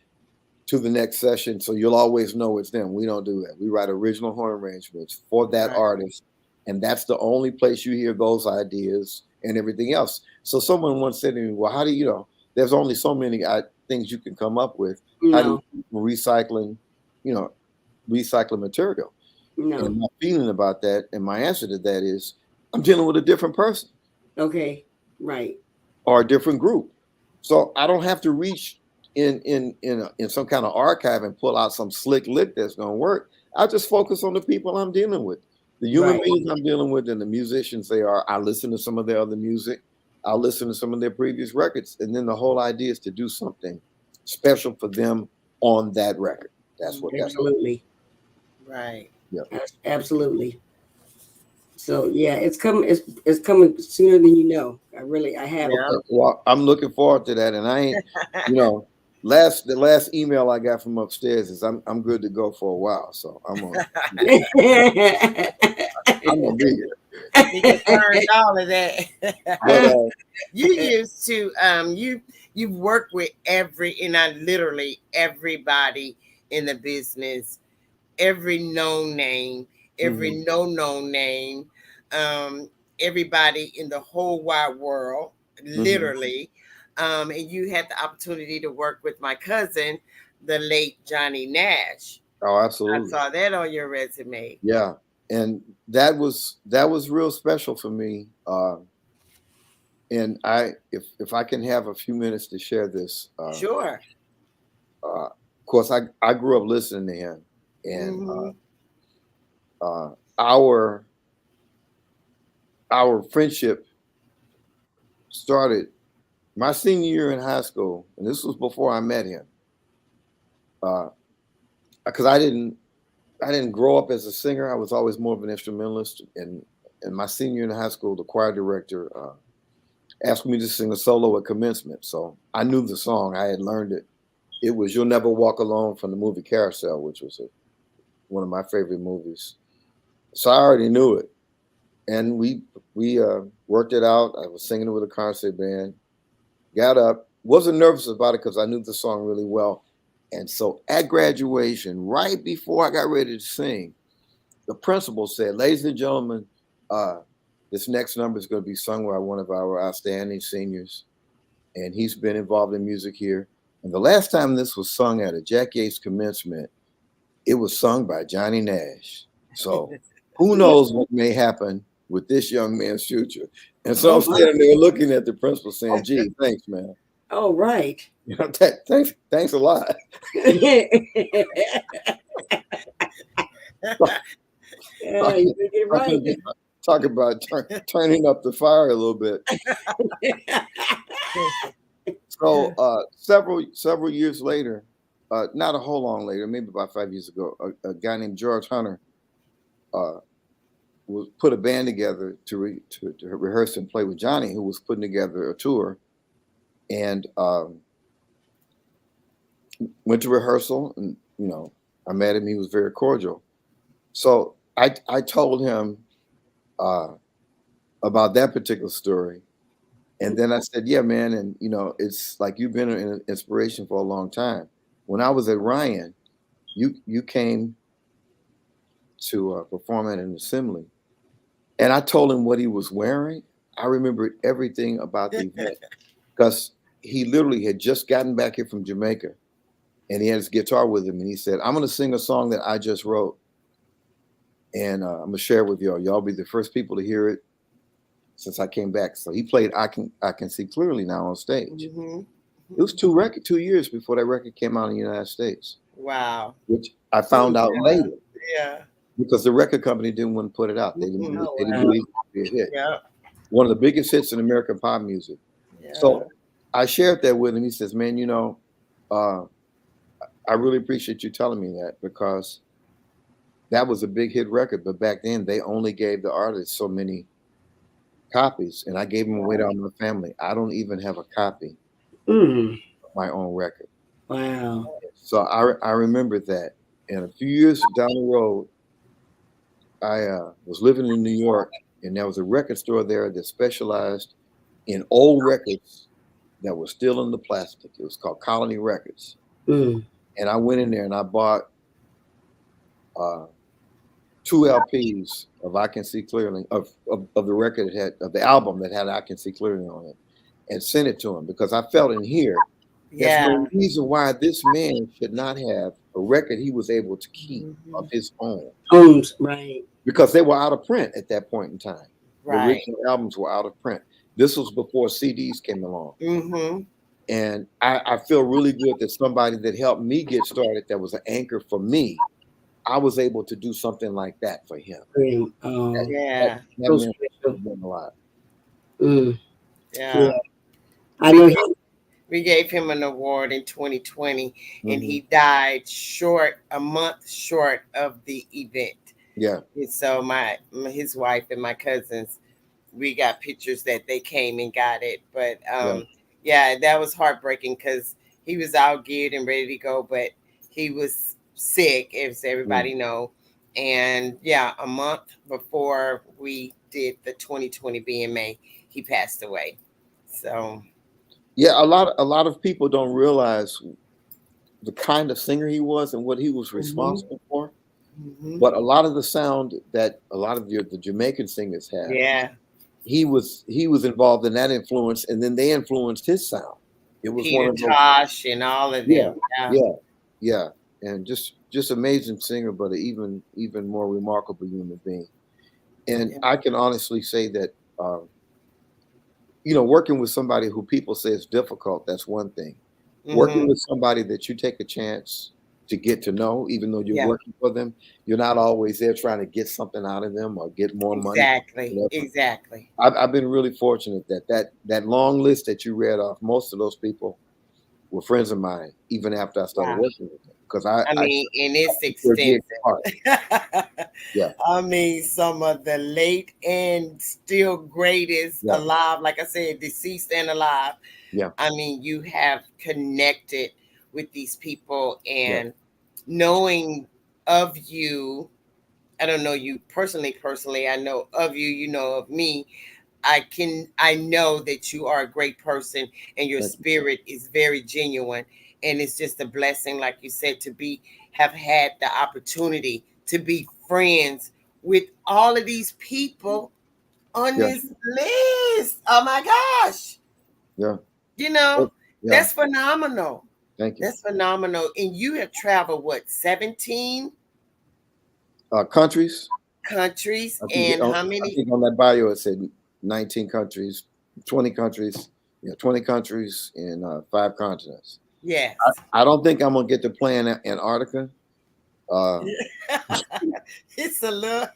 to the next session. So you'll always know it's them. We don't do that. We write original horn arrangements for that artist. And that's the only place you hear those ideas and everything else. So someone once said to me, well, how do there's only so many things you can come up with. How do you recycling material? No. And my feeling about that, and my answer to that is, I'm dealing with a different person. Okay, right. Or a different group. So I don't have to reach in some kind of archive and pull out some slick lick that's going to work. I just focus on the people I'm dealing with, the human beings I'm dealing with, and the musicians they are. I listen to some of their other music. I'll listen to some of their previous records. And then the whole idea is to do something special for them on that record. That's what absolutely. Right. Yeah. Absolutely. So yeah, it's coming. It's coming sooner than you know. I have. Yeah. Well, I'm looking forward to that, and I ain't, the last email I got from upstairs is I'm good to go for a while. So I'm gonna be here. You learned all of that. But, you used to you've worked with literally everybody in the business, every known name. every no name, everybody in the whole wide world, literally. And you had the opportunity to work with my cousin, the late Johnny Nash. Oh, I absolutely. saw that on your resume. Yeah, and that was real special for me. And if I can have a few minutes to share this, Sure. of course, I grew up listening to him, and Hmm. uh, our our friendship started my senior year in high school, and this was before I met him. Because I didn't grow up as a singer. I was always more of an instrumentalist. And in my senior year in high school, the choir director asked me to sing a solo at commencement. So I knew the song. I had learned it. It was "You'll Never Walk Alone" from the movie Carousel, which was one of my favorite movies. So I already knew it, and we worked it out. I was singing it with a concert band. Got up, wasn't nervous about it because I knew the song really well. And so at graduation, right before I got ready to sing, the principal said, "Ladies and gentlemen, uh, this next number is going to be sung by one of our outstanding seniors, and he's been involved in music here. And the last time this was sung at a Jack Yates commencement, it was sung by Johnny Nash. So who knows what may happen with this young man's future?" And so I'm standing there looking at the principal saying, "Gee, thanks, man. Oh, right. You know, thanks a lot." Yeah, you did it right. Talk about turning up the fire a little bit. So several years later, not a whole long later, maybe about 5 years ago, a guy named George Hunter was put a band together to rehearse and play with Johnny, who was putting together a tour, and went to rehearsal. And I met him. He was very cordial. So I told him about that particular story. And then I said, "Yeah, man, and it's like you've been an inspiration for a long time. When I was at Ryan, you came to perform at an assembly." And I told him what he was wearing. I remembered everything about the event because he literally had just gotten back here from Jamaica, and he had his guitar with him, and he said, "I'm going to sing a song that I just wrote, and I'm going to share it with y'all. Y'all be the first people to hear it since I came back." So he played "I Can See Clearly Now" on stage. It was 2 years before that record came out in the United States. Wow. Which I found out later Yeah. because the record company didn't want to put it out. They didn't believe it would be a hit. Yeah. One of the biggest hits in American pop music. Yeah. So I shared that with him. He says, "Man, I really appreciate you telling me that because that was a big hit record. But back then, they only gave the artist so many copies, and I gave them away to all my family. I don't even have a copy of my own record." Wow. So I remember that. And a few years down the road, I was living in New York, and there was a record store there that specialized in old records that were still in the plastic. It was called Colony Records. And I went in there and I bought 2 LPs of "I Can See Clearly" of the record that had of the album that had "I Can See Clearly" on it, and sent it to him because I felt in here there's no reason why this man should not have a record he was able to keep of his own. Right. Because they were out of print at that point in time. Right. The original albums were out of print. This was before CDs came along. And I feel really good that somebody that helped me get started, that was an anchor for me, I was able to do something like that for him. That meant a lot. Yeah. I know. We gave him an award in 2020, and he died a month short of the event. Yeah. And so his wife and my cousins, we got pictures that they came and got it. But yeah, that was heartbreaking because he was all geared and ready to go, but he was sick, as everybody know. And yeah, a month before we did the 2020 BMA, he passed away. So yeah, a lot of people don't realize the kind of singer he was and what he was responsible for. But a lot of the sound that a lot of the Jamaican singers have, Yeah. he was involved in that influence, and then they influenced his sound. It was one Peter of those. Tosh and all of Yeah, them. Yeah. yeah, yeah, and just amazing singer, but an even more remarkable human being. And Yeah. I can honestly say that, working with somebody who people say is difficult, that's one thing. Working with somebody that you take a chance to get to know, even though you're Yeah. working for them, you're not always there trying to get something out of them or get more money. Exactly. Whatever. Exactly. I've been really fortunate that long list that you read off, most of those people were friends of mine, even after I started Wow. working with them, because I mean, and it's they're dear to heart. extensive. Yeah, I mean, some of the late and still greatest yeah, alive, like I said, deceased and alive. yeah, I mean, you have connected with these people, yeah, and knowing of you, I don't know you personally, I know of you, you know of me. I know that you are a great person and your thank you. spirit is very genuine, and it's just a blessing, like you said, to have had the opportunity to be friends with all of these people on Yeah, this list. Oh my gosh. yeah, You know, yeah. that's phenomenal. Thank you. That's phenomenal. And you have traveled what, 17 Countries. countries, I think, and how I many? think on that bio it said 19 countries, 20 countries, 20 countries in 5 continents. Yes. I don't think I'm gonna get to play in Antarctica. Uh, It's a little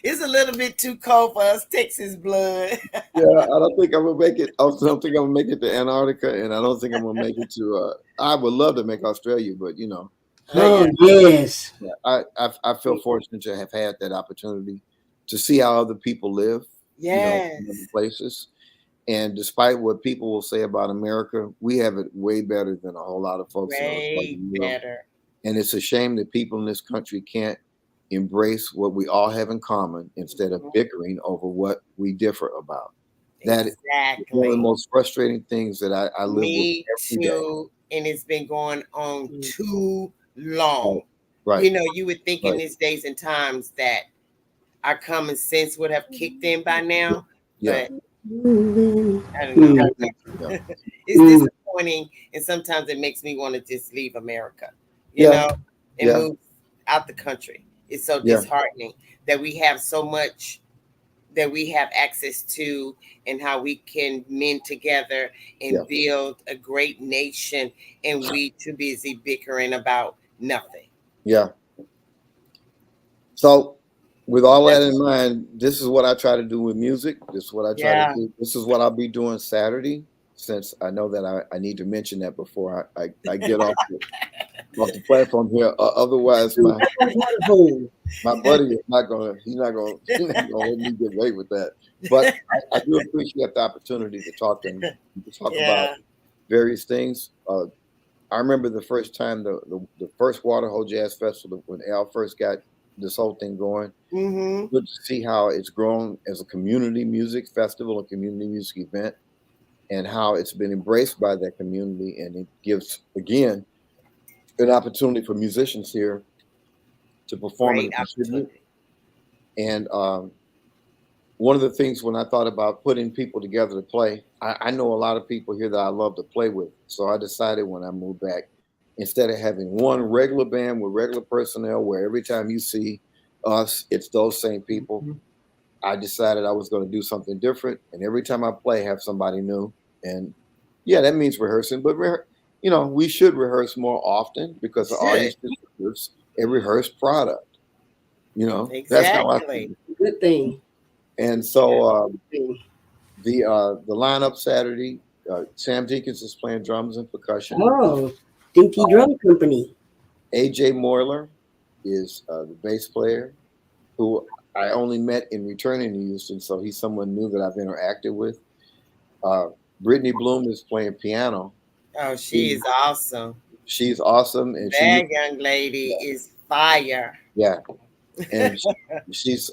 it's a little bit too cold for us Texas blood. yeah, I don't think I'm gonna make it. I don't think I'm gonna make it to Antarctica, and I don't think I'm gonna make it to. I would love to make Australia, but Oh Yeah. yes. yeah, I feel fortunate to have had that opportunity to see how other people live, in other Yes. places. And despite what people will say about America, we have it way better than a whole lot of folks in other parts Way of the world. better. And it's a shame that people in this country can't embrace what we all have in common instead of Mhm. bickering over what we differ about. That is one of the Exactly. most frustrating things that I live with Me every day. too. And it's been going on Mm. too Right, long. right, You would think in right. these days and times that our common sense would have kicked in by now, Yeah, but Mm. I don't know. yeah, It's disappointing, and sometimes it makes me want to just leave America, you yeah, know, and yeah, move out the country. It's so yeah, disheartening that we have so much that we have access to, and how we can mend together yeah, and build a great nation, and we too busy bickering about nothing. yeah. So, with all that That's, in mind, this is what I try to do with music. This is what I try to yeah. do. This is what I'll be doing Saturday, since I know that I need to mention that before I get off the platform here. Otherwise, Wonderful. my buddy is not gonna he's not gonna let me get away with that. But I do appreciate the opportunity to talk about Yeah. various things. I remember the first time the first Waterhole Jazz Festival when Al first got this whole thing going. Mm-hmm. Good to see how it's grown as a community music festival, a community music event, and how it's been embraced by that community, and it gives again an opportunity for musicians here to perform and Great to contribute. opportunity. And one of the things when I thought about putting people together to play, I know a lot of people here that I love to play with. So I decided when I moved back, instead of having one regular band with regular personnel where every time you see us, it's those same people, I decided I was going to do something different. And every time I play, have somebody new. And yeah, that means rehearsing, but we should rehearse more often because the Should. audience deserves a rehearsed product. That's how I Exactly. feel. Good thing. And Yeah. so Good thing. the lineup Saturday, Sam Deakins is playing drums and percussion. Oh, Dinky Drum Company. AJ Moyler is the bass player, who I only met in returning to Houston, so he's someone new that I've interacted with. Uh, Brittany Bloom is playing piano. Oh, she is awesome. She's awesome, and That young lady is fire. yeah, and she's.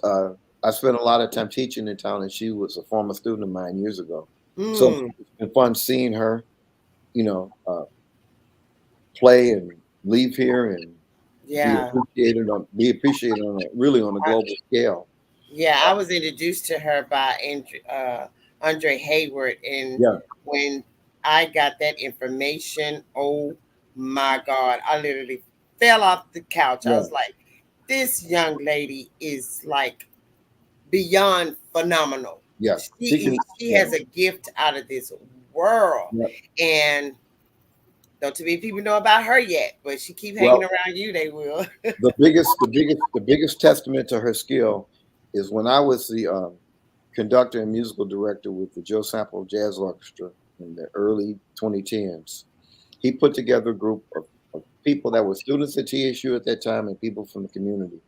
I spent a lot of time teaching in town, and she was a former student of mine years ago. So Mm, it's been fun seeing her, you know, uh, play and leave here, and Yeah. be appreciated on a, really on a I, global scale. yeah, I was introduced to her by Andre Hayward, and Yeah, when I got that information, oh my God, I literally fell off the couch. I yeah, was like, this young lady is like beyond phenomenal. yeah. She can. She Yeah, has a gift out of this world, yeah. and don't too many people know about her yet. But she keep hanging Well, around you, they will. the biggest testament to her skill is when I was the conductor and musical director with the Joe Sample Jazz Orchestra in the early 2010s. He put together a group of people that were students at TSU at that time and people from the community.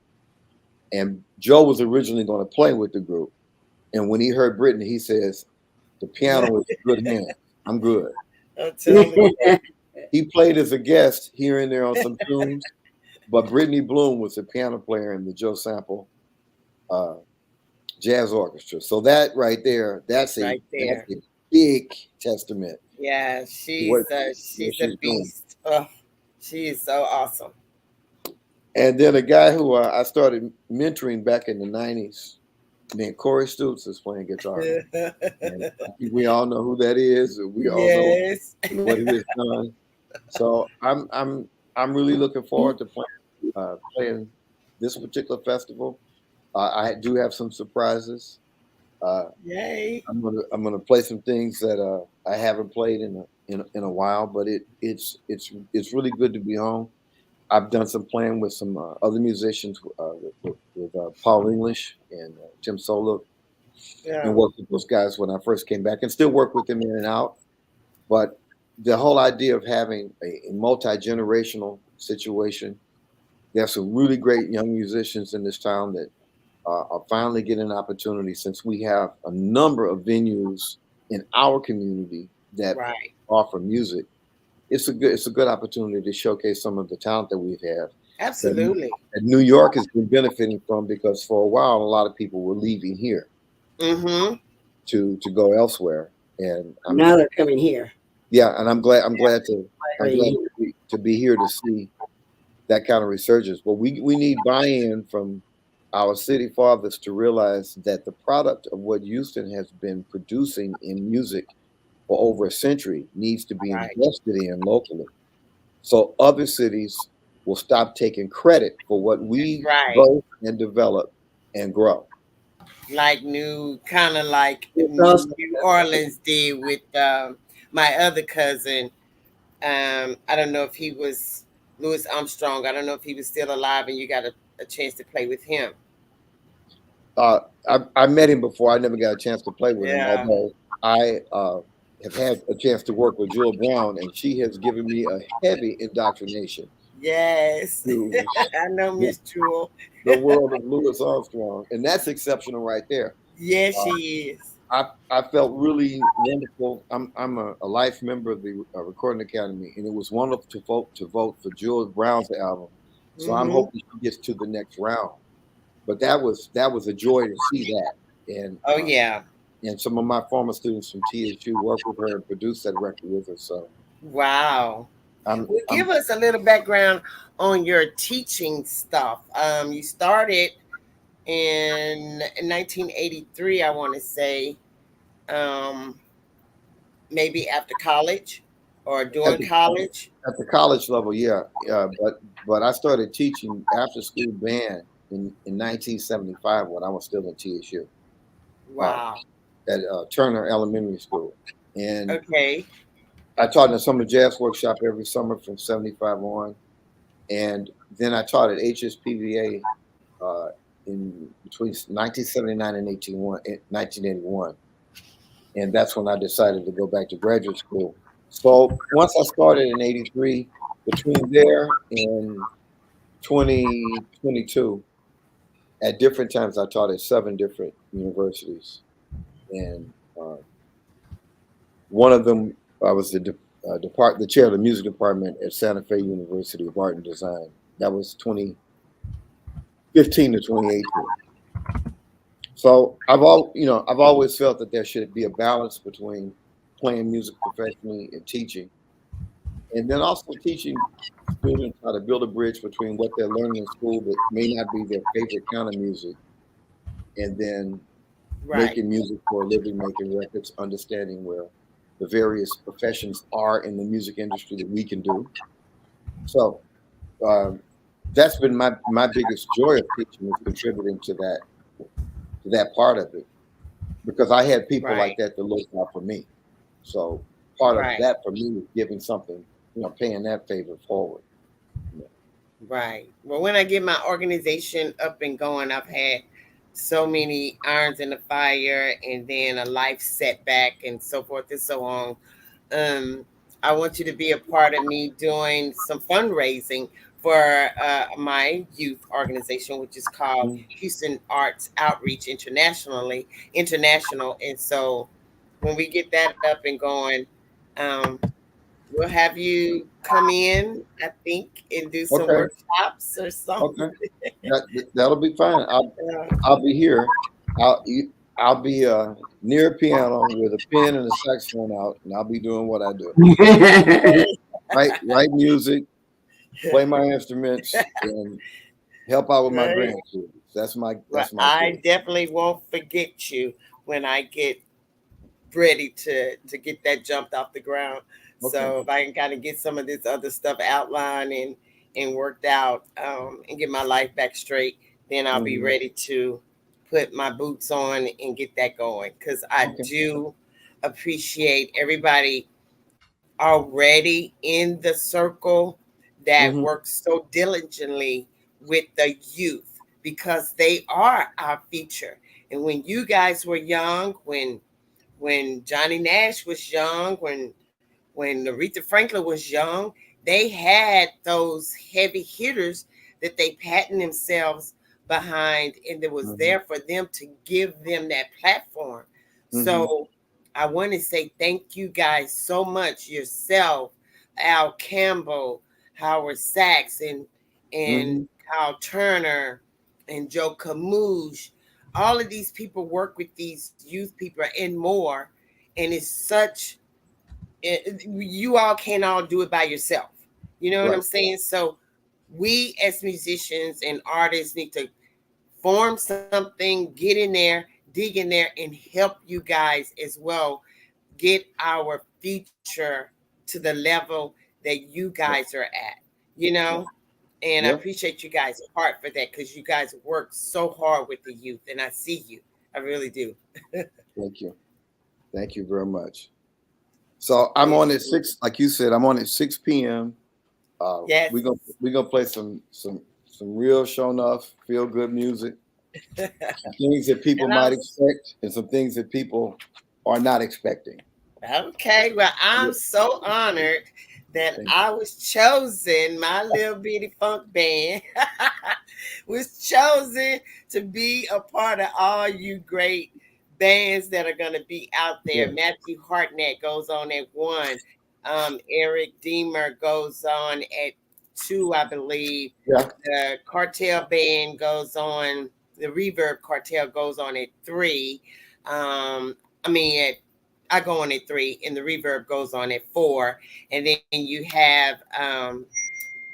And Joe was originally going to play with the group. And when he heard Brittany, he says, "The piano is in good hands. I'm good." Don't tell me. He played as a guest here and there on some tunes, but Brittany Bloom was the piano player in the Joe Sample uh, Jazz Orchestra. So that right there, Right that's there. a big testament Yeah, to what she's a she's doing. beast. Oh, she is so awesome. And then a guy who I started mentoring back in the '90s, named Corey Stoops, is playing guitar. And I think we all know who that is. And we all know Yes. what he has done. So I'm really looking forward to playing this particular festival. I do have some surprises. Uh, Yay. I'm gonna play some things that I haven't played in a while, but it's really good to be home. I've done some playing with some other musicians, with Paul English and Tim Solo, and Yeah. worked with those guys when I first came back, and still work with them in and out. But the whole idea of having a multi-generational situation, there's some really great young musicians in this town that are finally getting an opportunity, since we have a number of venues in our community that Right. offer music. It's a good opportunity to showcase some of the talent that we've had that, Absolutely. that New York has been benefiting from, because for a while a lot of people were leaving here Mm-hmm. to go elsewhere. And Now they're coming here. yeah, and I'm glad Right. to be here to see that kind of resurgence. But we need buy-in from our city fathers to realize that the product of what Houston has been producing in music for over a century needs to be Right. invested in locally, so other cities will stop taking credit for what we Right. both and develop and grow. Like new, kind of like It's awesome. New Orleans did with my other cousin. I don't know if he was Louis Armstrong. I don't know if he was still alive, and you got a chance to play with him. I met him before. I never got a chance to play with him, Yeah. although I have had a chance to work with Jewel Brown, and she has given me a heavy indoctrination Yes. to I know the, Miss Jewel. the world of Louis Armstrong, and that's exceptional right there. Yes, Uh, she is. I felt really wonderful. I'm a life member of the Recording Academy, and it was wonderful to vote for Jewel Brown's album. So I'm Hmm. hoping she gets to the next round. But that was a joy to see that, and Oh yeah. and some of my former students from TSU worked with her and produced that record with her. So Wow. I'm Well, I'm give us a little background on your teaching stuff. You started in 1983, I want to say, um, maybe after college or at during the college. at the college level, yeah, but I started teaching after school band in 1975 when I was still in TSU, uh, Wow. at Turner Elementary School, and Okay. I taught in a summer jazz workshop every summer from '75 on, and then I taught at HSPVA in between 1979 and 1981, and that's when I decided to go back to graduate school. So once I started in '83, between there and 2022, at different times I taught at 7 different universities, and uh, one of them I was the chair of the music department at Santa Fe University of Art and Design. That was 2015 to 2018. So I've always felt that there should be a balance between playing music professionally and teaching. and then also teaching students how to build a bridge between what they're learning in school that may not be their favorite kind of music, and then Right. making music for a living, making records, understanding where the various professions are in the music industry that we can do. So um, that's been my biggest joy of teaching is contributing to that part of it because I had people like Right. that to look out for me. So part of Right. that for me is giving something, paying that favor forward. Right. Well, when I get my organization up and going, I've had so many irons in the fire and then a life setback and so forth and so on. Um, I want you to be a part of me doing some fundraising for my youth organization, which is called Mhm. Houston Arts Outreach International. And so when we get that up and going, um, we'll have you come in, I think, and do some Okay, workshops or something. okay, that'll be fine. Uh, I'll be here. I'll be near a piano with a pen and a saxophone out, and I'll be doing what I do. Write music, play my instruments, and help out with my right. grandkids. Well, That's my I goal. definitely won't forget you when I get ready to get that jumped off the ground. Okay. So if I can kind of get some of this other stuff outlined and worked out, and get my life back straight, then I'll be Hmm. ready to put my boots on and get that going. Because I Okay. do appreciate everybody already in the circle that Hmm. works so diligently with the youth because they are our future. And when you guys were young, when Johnny Nash was young, when Aretha Franklin was young, they had those heavy hitters that they patent themselves behind, and it was Hmm. there for them to give them that platform. Hmm. So I want to say thank you guys so much, yourself, Al Campbell, Howard Sachs, and Hmm. Kyle Turner, and Joe Camouche. All of these people work with these youth people and more, and it's such you all can't all do it by yourself. You know what I'm Right. saying? So we as musicians and artists need to form something, get in there, dig in there, and help you guys as well get our future to the level that you Yeah. guys are at. You Yeah. know? And I Yeah. appreciate you guys' part for that because you guys work so hard with the youth, and I see you. I really do. Thank you. Thank you very much. So I'm on Yes, at six, like you said, I'm on at 6 p.m. yes. We're gonna play some real show enough, feel good music, some things that people And I'm might expect, and some things that people are not expecting. okay. Well, Yeah. I'm so honored that Thank I was chosen. My little bitty funk band was chosen to be a part of all you great bands that are going to be out there. you. Matthew Hartnett goes on at 1. Eric Deemer goes on at 2, I believe. Yeah. The Cartel Band goes on. The Reverb Cartel goes on at 3. I mean, I go on at 3, and the Reverb goes on at 4, and then you have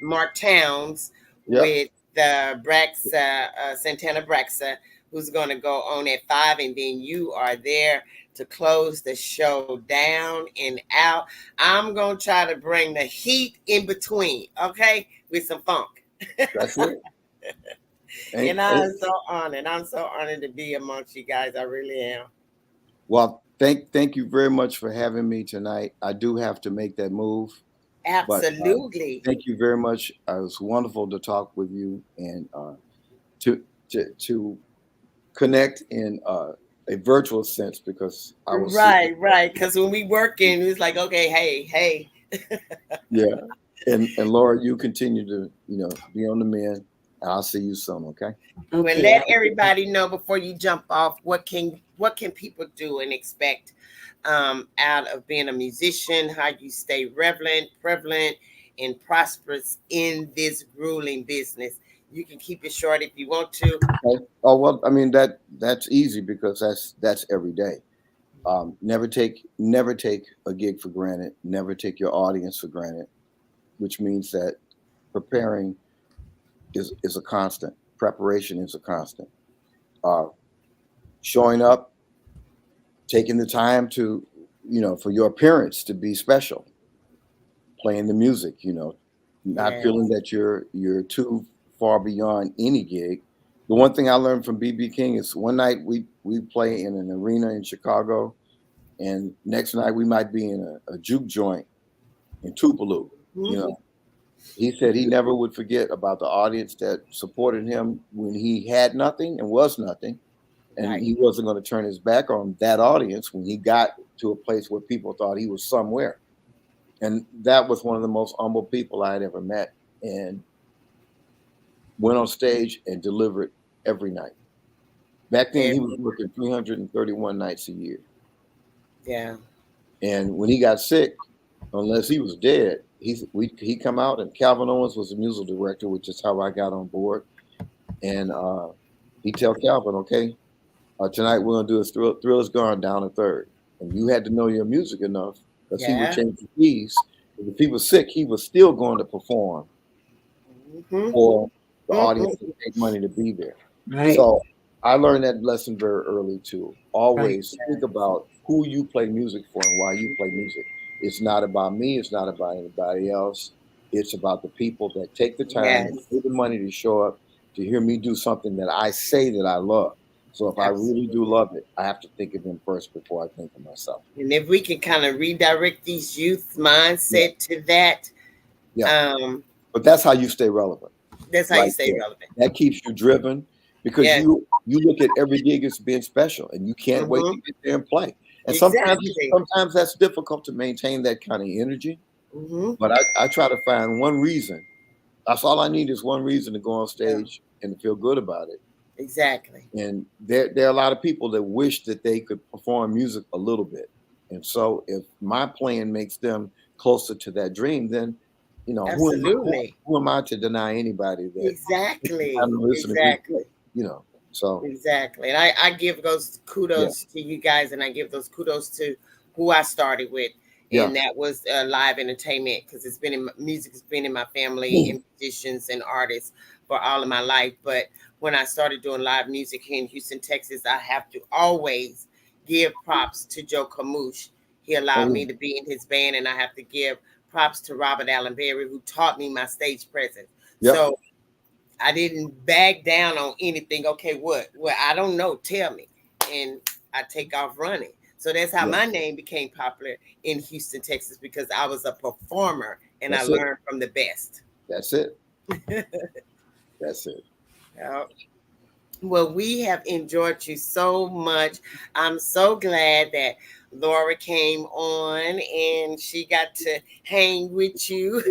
Mark Towns Yeah. with the Santana Braxa, who's going to go on at 5, and then you are there to close the show down and out. I'm going to try to bring the heat in between, okay, with some funk. That's it. And Ain't, I'm so honored. I'm so honored to be amongst you guys. I really am. well, thank you very much for having me tonight. I do have to make that move, but Absolutely. thank you very much. It was wonderful to talk with you and to connect in a virtual sense because I was sitting. Right, right. Because when we working, it's like, okay, hey, hey. Yeah, and Laura, you continue to be on the mend, and I'll see you soon. Okay. Well, Okay. let everybody know before you jump off what can people do and expect out of being a musician, how you stay relevant, prevalent, and prosperous in this grueling business. You can keep it short if you want to. Okay. Oh well, I mean that's easy because that's every day. Never take a gig for granted. Never take your audience for granted. which means that preparing is a constant. Preparation is a constant. Uh, Showing up, taking the time to, for your appearance to be special, playing the music, not Yes. feeling that you're too far beyond any gig. The one thing I learned from BB King is one night we play in an arena in Chicago, and next night we might be in a juke joint in Tupelo. You Mhm. know, he said he never would forget about the audience that supported him when he had nothing and was nothing, and Right. he wasn't going to turn his back on that audience when he got to a place where people thought he was somewhere. And that was one of the most humble people I had ever met, and went on stage and delivered every night. Back then, he was working 331 nights a year. Yeah. And when he got sick, unless he was dead, he come out, and Calvin Owens was the musical director, which is how I got on board. And he tell Calvin, okay, tonight we're gonna do a Thriller's Gone down a third, and you had to know your music enough because he would Yeah. change the keys. If he was sick, he was still going to perform Hmm. for the Hmm. audience to take money to be there. Right. So I learned that lesson very early too. Right. Always think about who you play music for and why you play music. It's not about me. It's not about anybody else. It's about the people that take the time Yes. and pay the money to show up to hear me do something that I say that I love. So if I really do Absolutely. love it, I have to think of them first before I think of myself. And if we can kind of redirect these youth Yeah, mindset to that, yeah. um, But that's how you stay relevant. that's how you Right stay there. relevant. That keeps you driven because Yes. you look at every gig as being special, and you can't wait Hmm. to get there and play. And Exactly. sometimes that's difficult to maintain that kind of energy. Hmm. But I try to find one reason. That's all I need is one reason to go on Yeah. stage and to feel good about it. Exactly. And there are a lot of people that wish that they could perform music a little bit. And so if my playing makes them closer to that dream, then Absolutely. who am I to deny anybody that Exactly. I'm listening to music? Exactly. So Exactly. And I give those yeah, kudos to you guys, and I give those kudos to who I started with. yeah. And that was live entertainment, because it's been in music has been in my family, Mm. and musicians and artists for all of my life. But when I started doing live music here in Houston, Texas, I have to always give props to Joe Camouche. He allowed Oh me to be in his band, and I have to give props to Robert Allen Berry, who taught me my stage presence. yeah, yep. So I didn't back down on anything. Okay, what? Well, I don't know. Tell me. And I take off running. So that's how Yeah. my name became popular in Houston, Texas, because I was a performer and I That's it. learned from the best. That's it. That's it. Yeah. Well, we have enjoyed you so much. I'm so glad that Laura came on and she got to hang with you.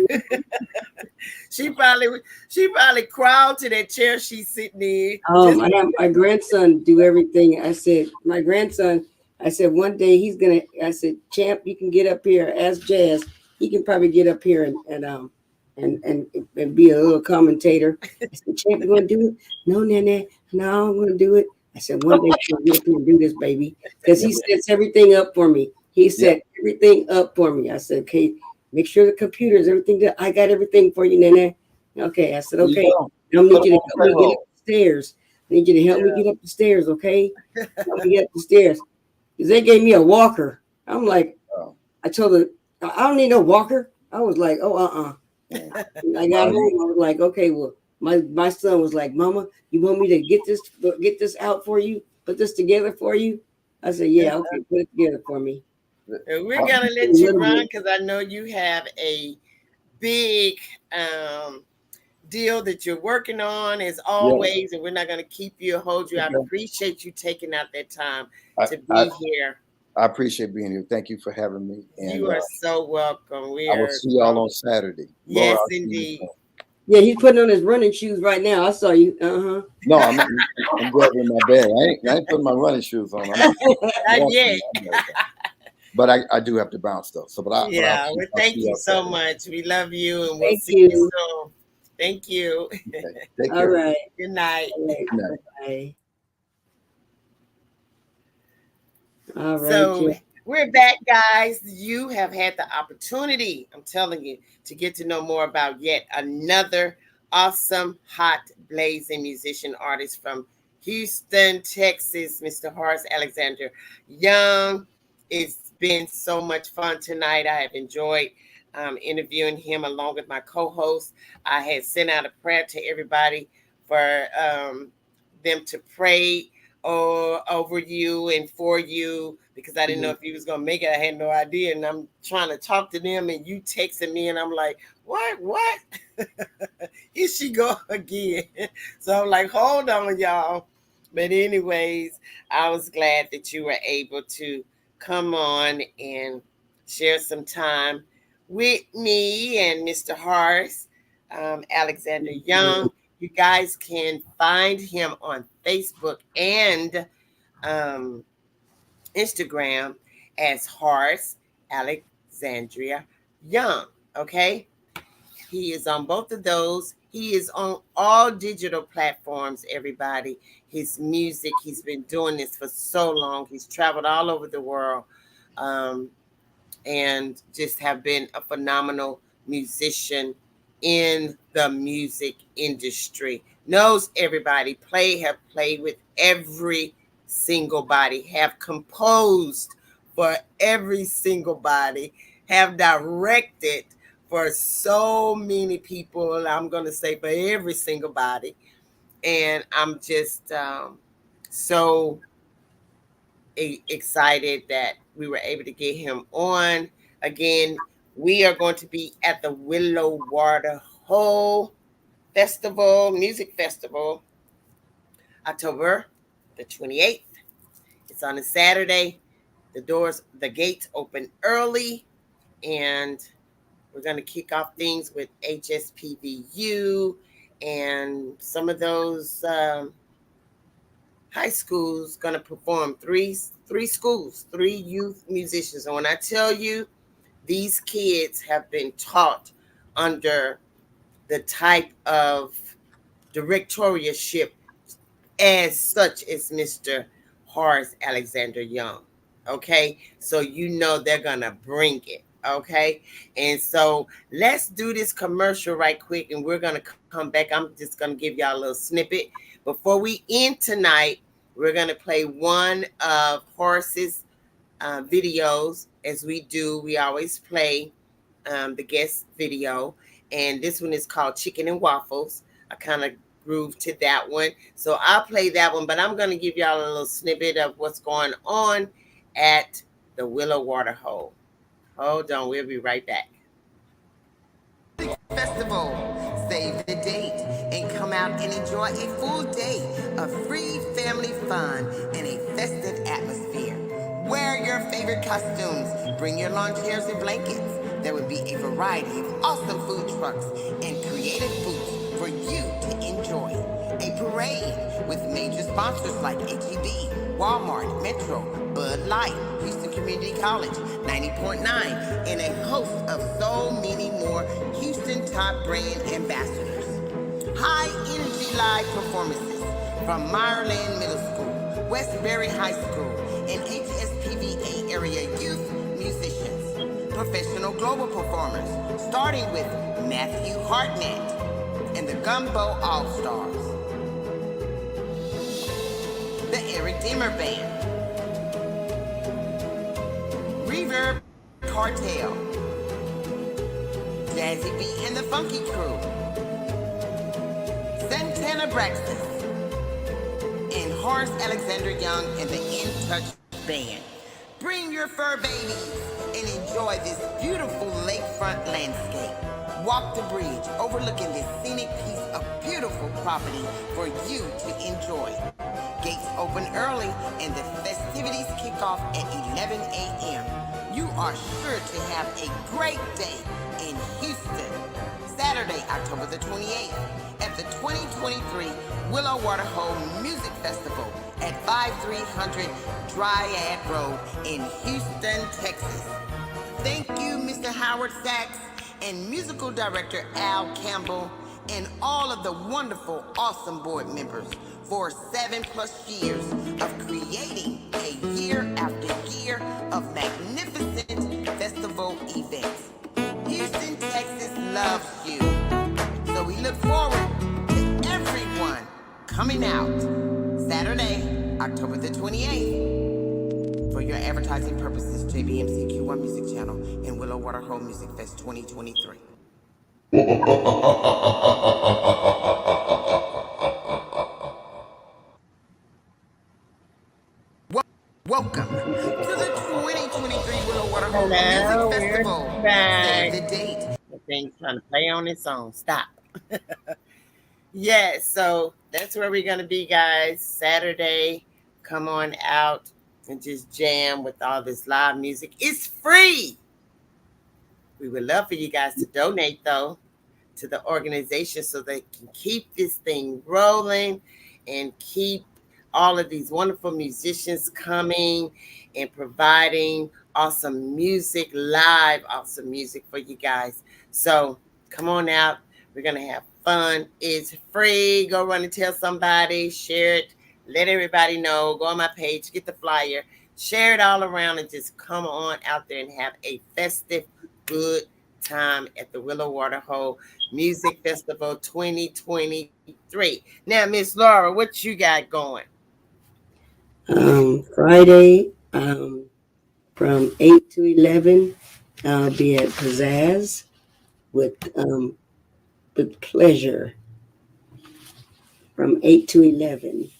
she probably crawled to that chair she's sitting in. Just I have my grandson do everything. I said, my grandson, I said, one day I said, Champ, you can get up here, ask Jazz. He can probably get up here and be a little commentator. I said, Champ, you gonna do it? No, Nene, no, I'm gonna do it. I said, one day you'll get up here and do this, baby. Because he sets everything up for me. He Yeah. set everything up for me. I said, okay, make sure the computers, everything that I got everything for you, Nene. Okay. I said, There you okay. go. I don't Put need them you to on help me get payroll. up the stairs. I need you to help me get up the stairs, okay? Help me get up the stairs. Because they gave me a walker. I'm like, Oh. I told her, I don't need no walker. I was like, oh, I got home. I was like, okay, well, my son was like, Mama, you want me to get this out for you? Put this together for you? I said, yeah, okay, put it together for me. And we're gonna let you run, because I know you have a big deal that you're working on as always, and we're not gonna keep you or hold you. I appreciate you taking out that time to be here. I appreciate being here. Thank you for having me. And You are so welcome. I will see y'all on Saturday. Yes, Laura, indeed. Yeah, he's putting on his running shoes right now. I saw you. No, I'm grabbing my bag. I ain't putting my running shoes on. Not yet. But I do have to bounce though. So, well, thank you so much. We love you, and we'll Thank see you soon. Thank you. Okay. Take All care. right. Good night. Good night. Bye. All right. So We're back, guys. You have had the opportunity, I'm telling you, to get to know more about yet another awesome, hot, blazing musician artist from Houston, Texas, Mr. Horace Alexander Young. It's been so much fun tonight. I have enjoyed interviewing him along with my co-host. I had sent out a prayer to everybody for them to pray over you and for you because I didn't know if you was gonna make it. I had no idea, and I'm trying to talk to them, and you texting me, and I'm like, what? Here she go again. So I'm like, hold on, y'all. But anyways, I was glad that you were able to come on and share some time with me and Mr. Horace Alexander Young. You guys can find him on Facebook and Instagram as Horace Alexandria Young. Okay. He is on both of those. He is on all digital platforms, everybody. His music, he's been doing this for so long. He's traveled all over the world and just have been a phenomenal musician in the music industry. Knows everybody, have played with every single body, have composed for every single body, have directed for so many people. I'm going to say for every single body. And I'm just so excited that we were able to get him on. Again, we are going to be at the Willow Water Hole Festival, Music Festival, October the 28th. It's on a Saturday. The gates open early, and we're going to kick off things with HSPVU and some of those high schools going to perform. Three schools, 3 youth musicians. And when I tell you, these kids have been taught under the type of directorship as such as Mr. Horace Alexander Young. Okay, so you know they're gonna bring it. Okay, and so let's do this commercial right quick, and we're gonna come back. I'm just gonna give y'all a little snippet before we end tonight. We're gonna play one of Horace's videos, as we do. We always play the guest video, and this one is called Chicken and Waffles. I kind of groove to that one, so I'll play that one, but I'm going to give y'all a little snippet of what's going on at the Willow Water Hole. Hold on, we'll be right back. Festival. Save the date and come out and enjoy a full day of free family fun and a festive atmosphere. Wear your favorite costumes, bring your lawn chairs and blankets. There will be a variety of awesome food trucks and creative booths for you to enjoy. A parade with major sponsors like H-E-B, Walmart, Metro, Bud Light, Houston Community College, 90.9, and a host of so many more Houston top brand ambassadors. High energy live performances from Meyerland Middle School, Westbury High School, and HSPVA area youth musicians. Professional global performers, starting with Matthew Hartnett and the Gumbo All-Stars. The Eric Dimmer Band. Reverb Cartel. Jazzie B and the Funky Crew. Santana Braxton. And Horace Alexander Young and the In Touch Band. Bring your fur babies and enjoy this beautiful lakefront landscape. Walk the bridge overlooking this scenic piece of beautiful property for you to enjoy. Gates open early and the festivities kick off at 11 a.m. You are sure to have a great day in Houston. Saturday, October the 28th at the 2023 Willow Water Hole Music Festival at 5300 Dryad Road in Houston, Texas. Thank you, Mr. Howard Sachs and musical director Al Campbell and all of the wonderful, awesome board members for 7+ years of creating a year after year of of magnificent festival events. Houston, Texas loves you. So we look forward to everyone coming out Saturday, October the 28th. For your advertising purposes, JBMCQ1 Music Channel and Willow Water Hole Music Fest 2023. Welcome to the 2023 Willow Water Hole Music Festival. Save the date. The thing's trying to play on its own. Stop. Yeah, so that's where we're going to be, guys. Saturday, come on out and just jam with all this live music. It's free. We would love for you guys to donate, though, to the organization so they can keep this thing rolling and keep all of these wonderful musicians coming and providing awesome music, live awesome music for you guys. So come on out. We're going to have fun. It's free. Go run and tell somebody. Share it. Let everybody know. Go on my page. Get the flyer. Share it all around and just come on out there and have a festive, good time at the Willow Water Hole Music Festival 2023. Now, Miss Laura, what you got going? Friday, from 8 to 11, I'll be at Pizzazz with pleasure. From 8 to 11.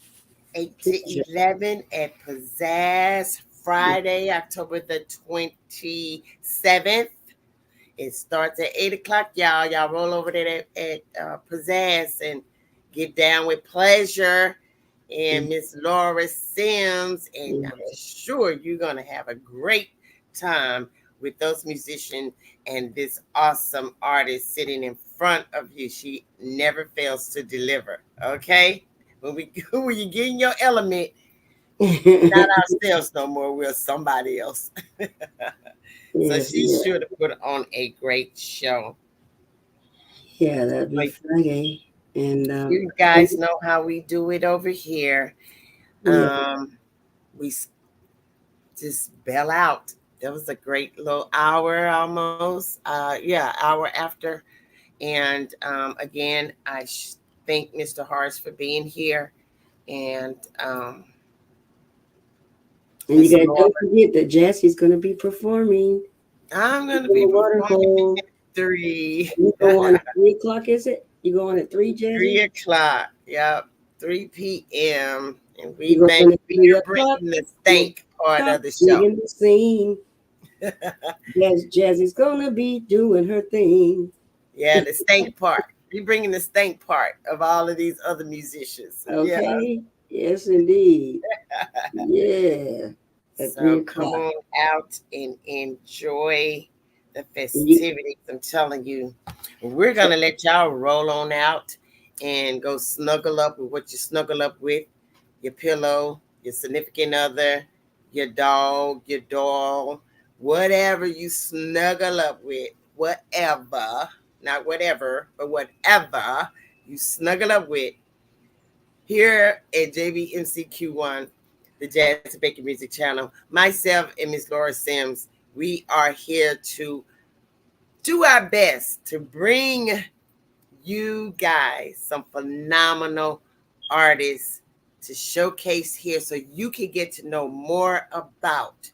8 to 11 at Pizzazz, Friday, October the 27th. It starts at 8 o'clock, y'all. Y'all roll over there at Pizzazz and get down with Pleasure and Miss Laura Sims. And I'm sure you're going to have a great time with those musicians and this awesome artist sitting in front of you. She never fails to deliver, okay? When you get in your element, not ourselves no more, we're somebody else. So she's sure to put on a great show. Yeah, that'd be Friday. And you guys know how we do it over here. We just bail out. That was a great little hour almost. Hour after. And again, I thank Mr. Hars for being here. And you guys don't forget that Jazzie's going to be performing. I'm going to be performing at 3. You go on at 3 o'clock, is it? You go on at 3, Jazzie? 3 o'clock, yep. 3 p.m. And we're bringing the stank part of the show. The scene. Jazzie's going to be doing her thing. Yeah, the stank part. We're bringing the stank part of all of these other musicians. Okay. Yeah. Yes, indeed. Yeah. So come on out and enjoy the festivities. I'm telling you, we're going to let y'all roll on out and go snuggle up with what you snuggle up with, your pillow, your significant other, your dog, your doll, whatever you snuggle up with, whatever, not whatever, but whatever you snuggle up with. Here at JBMCQ1, the Jazz Baker Music Channel, myself and Miss Laura Sims, we are here to do our best to bring you guys some phenomenal artists to showcase here so you can get to know more about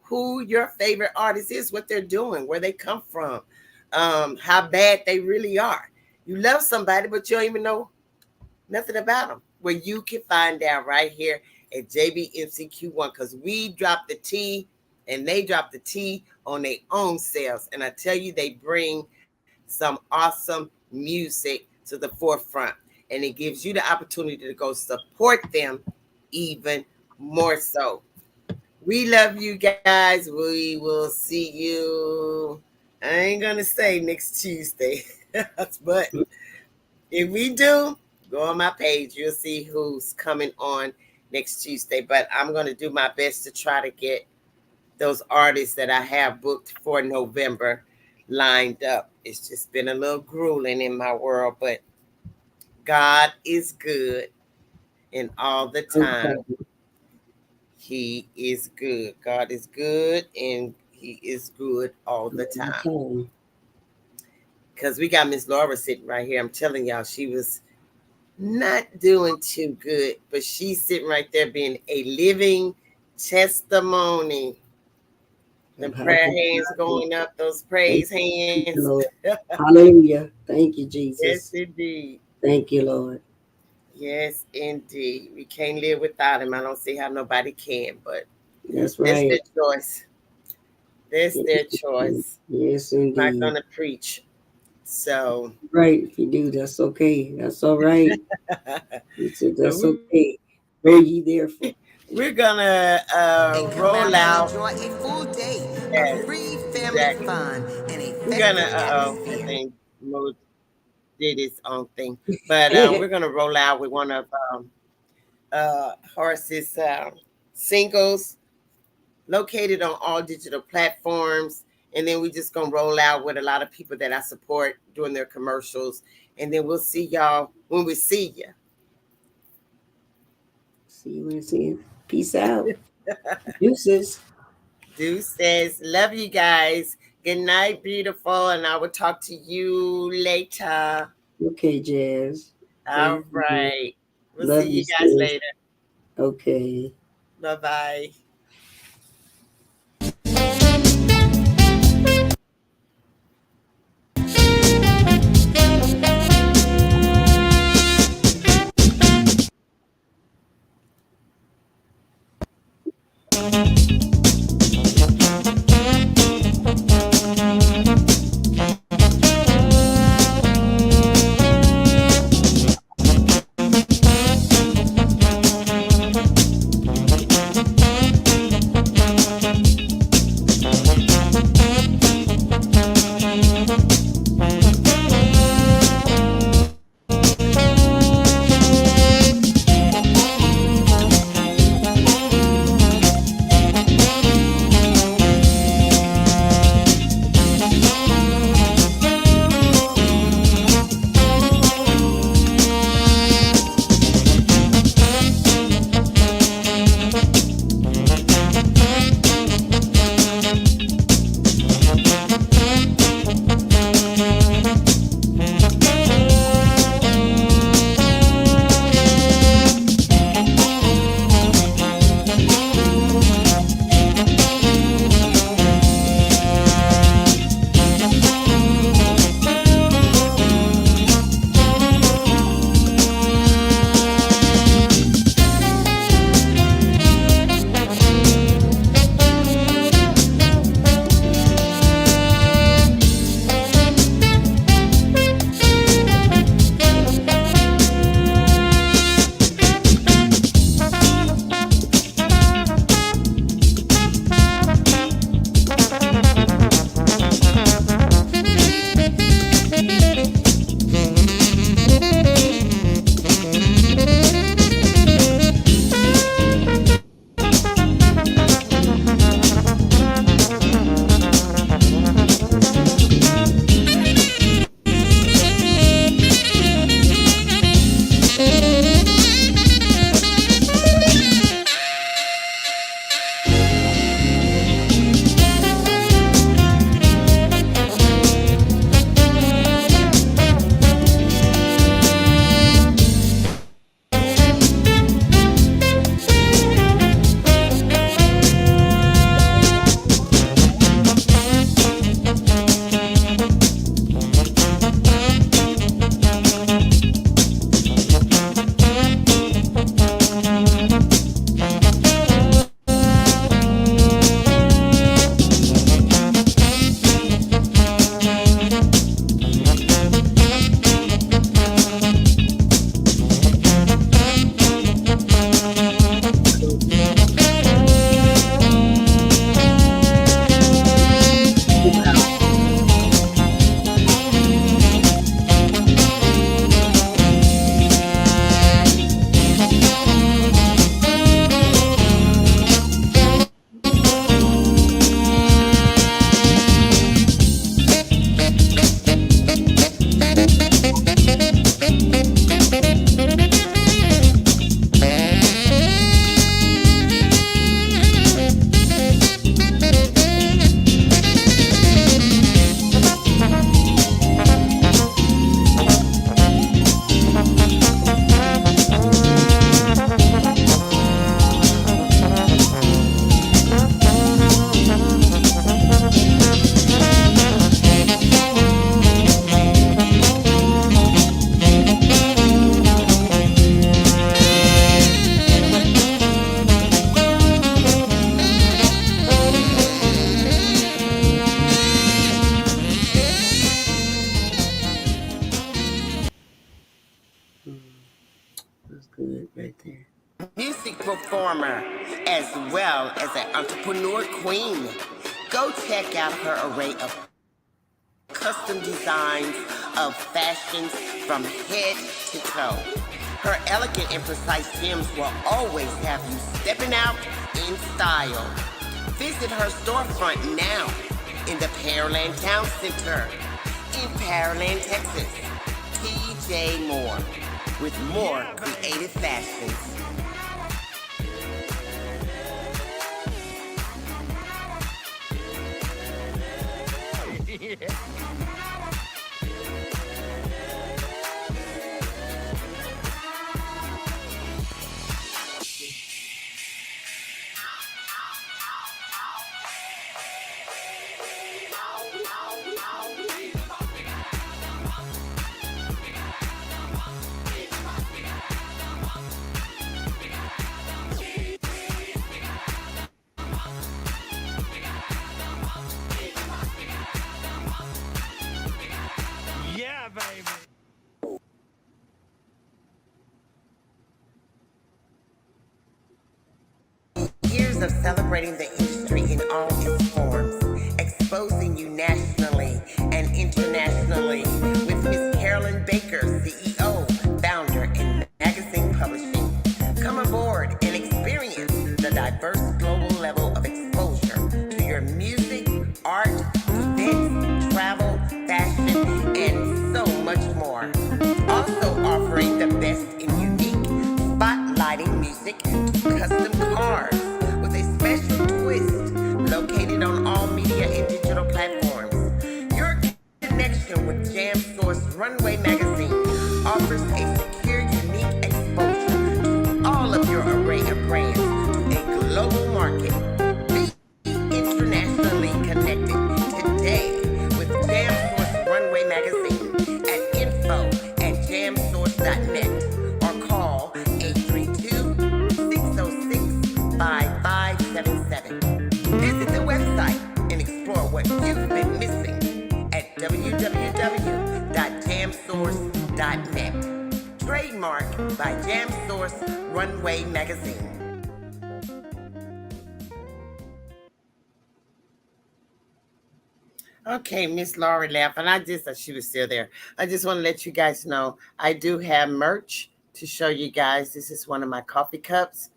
who your favorite artist is, what they're doing, where they come from, how bad they really are. You love somebody, but you don't even know nothing about them. Where you can find out right here at JBMCQ1, because we drop the T and they drop the T on their own selves. And I tell you, they bring some awesome music to the forefront. And it gives you the opportunity to go support them even more so. We love you guys. We will see you. I ain't going to say next Tuesday, but if we do, go on my page. You'll see who's coming on next Tuesday. But I'm going to do my best to try to get those artists that I have booked for November lined up. It's just been a little grueling in my world, but God is good and all the time. He is good. God is good, and He is good all the time. Because we got Miss Laura sitting right here. I'm telling y'all, she was not doing too good, but she's sitting right there being a living testimony. The prayer hands going up, those praise hands. Lord. Hallelujah. Thank you, Jesus. Yes, indeed. Thank you, Lord. Yes, indeed. We can't live without him. I don't see how nobody can, but that's right. That's their choice. That's their choice. Yes, indeed. I'm not gonna preach. So right, if you do, that's okay. That's all right. He said that's okay. Go ye therefore. We're gonna roll out. Enjoy a full day of free family fun and a we're gonna I think Mo did his own thing, but we're gonna roll out with one of Horace's singles, located on all digital platforms. And then we're just gonna roll out with a lot of people that I support doing their commercials, and then we'll see y'all when we see you. See you when you see you. Peace out. Deuces. Deuces. Love you guys. Good night, beautiful. And I will talk to you later. Okay, Jazz. All right. We'll Love see you guys sis. later. Okay. Bye-bye. good right there. Music performer, as well as an entrepreneur queen. Go check out her array of custom designs of fashions from head to toe. Her elegant and precise gems will always have you stepping out in style. Visit her storefront now in the Pearland Town Center in Pearland, Texas. TJ Moore with more creative fashions. Yeah, baby. Years of celebrating the industry in all its forms, exposing you nationally and internationally with Miss Carolyn Baker, CEO, founder, and magazine publishing. Come aboard and experience the diverse global level of exposure to your music, art, events, travel, fashion, and so much more. Also offering the best in unique spotlighting music to custom cars with a special twist located on all media and digital platforms. Your connection with Jam Source Runway Magazine offers a secure, unique exposure to all of your array of brands to a global market. Be internationally connected today with Jam Source Runway Magazine at info@jamsource.net or call 832-606-5577. Visit the website and explore what you've been missing at www.jamsource.net. Trademark by Jam Source Runway Magazine. Okay, Miss Laurie left, and she was still there. I just want to let you guys know I do have merch to show you guys. This is one of my coffee cups.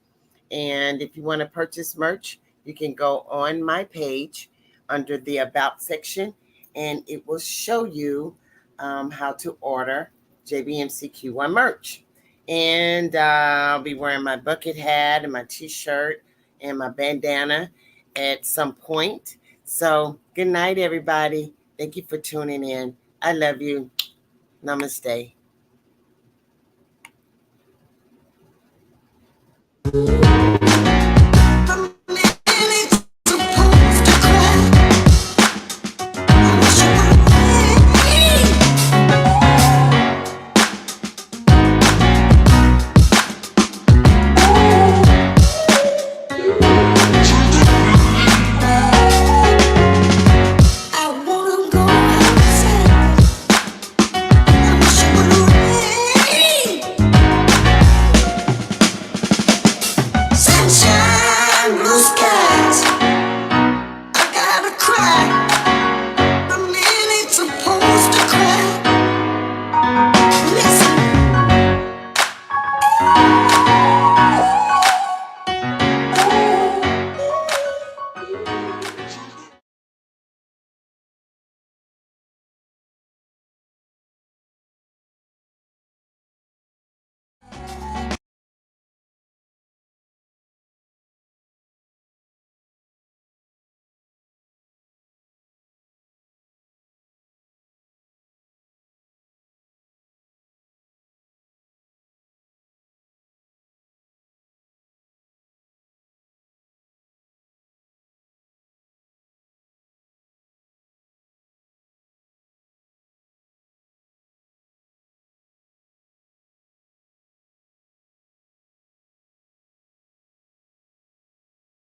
And if you want to purchase merch, you can go on my page under the About section, and it will show you how to order JBMCQ1 merch. And I'll be wearing my bucket hat and my t-shirt and my bandana at some point. So good night, everybody. Thank you for tuning in. I love you. Namaste.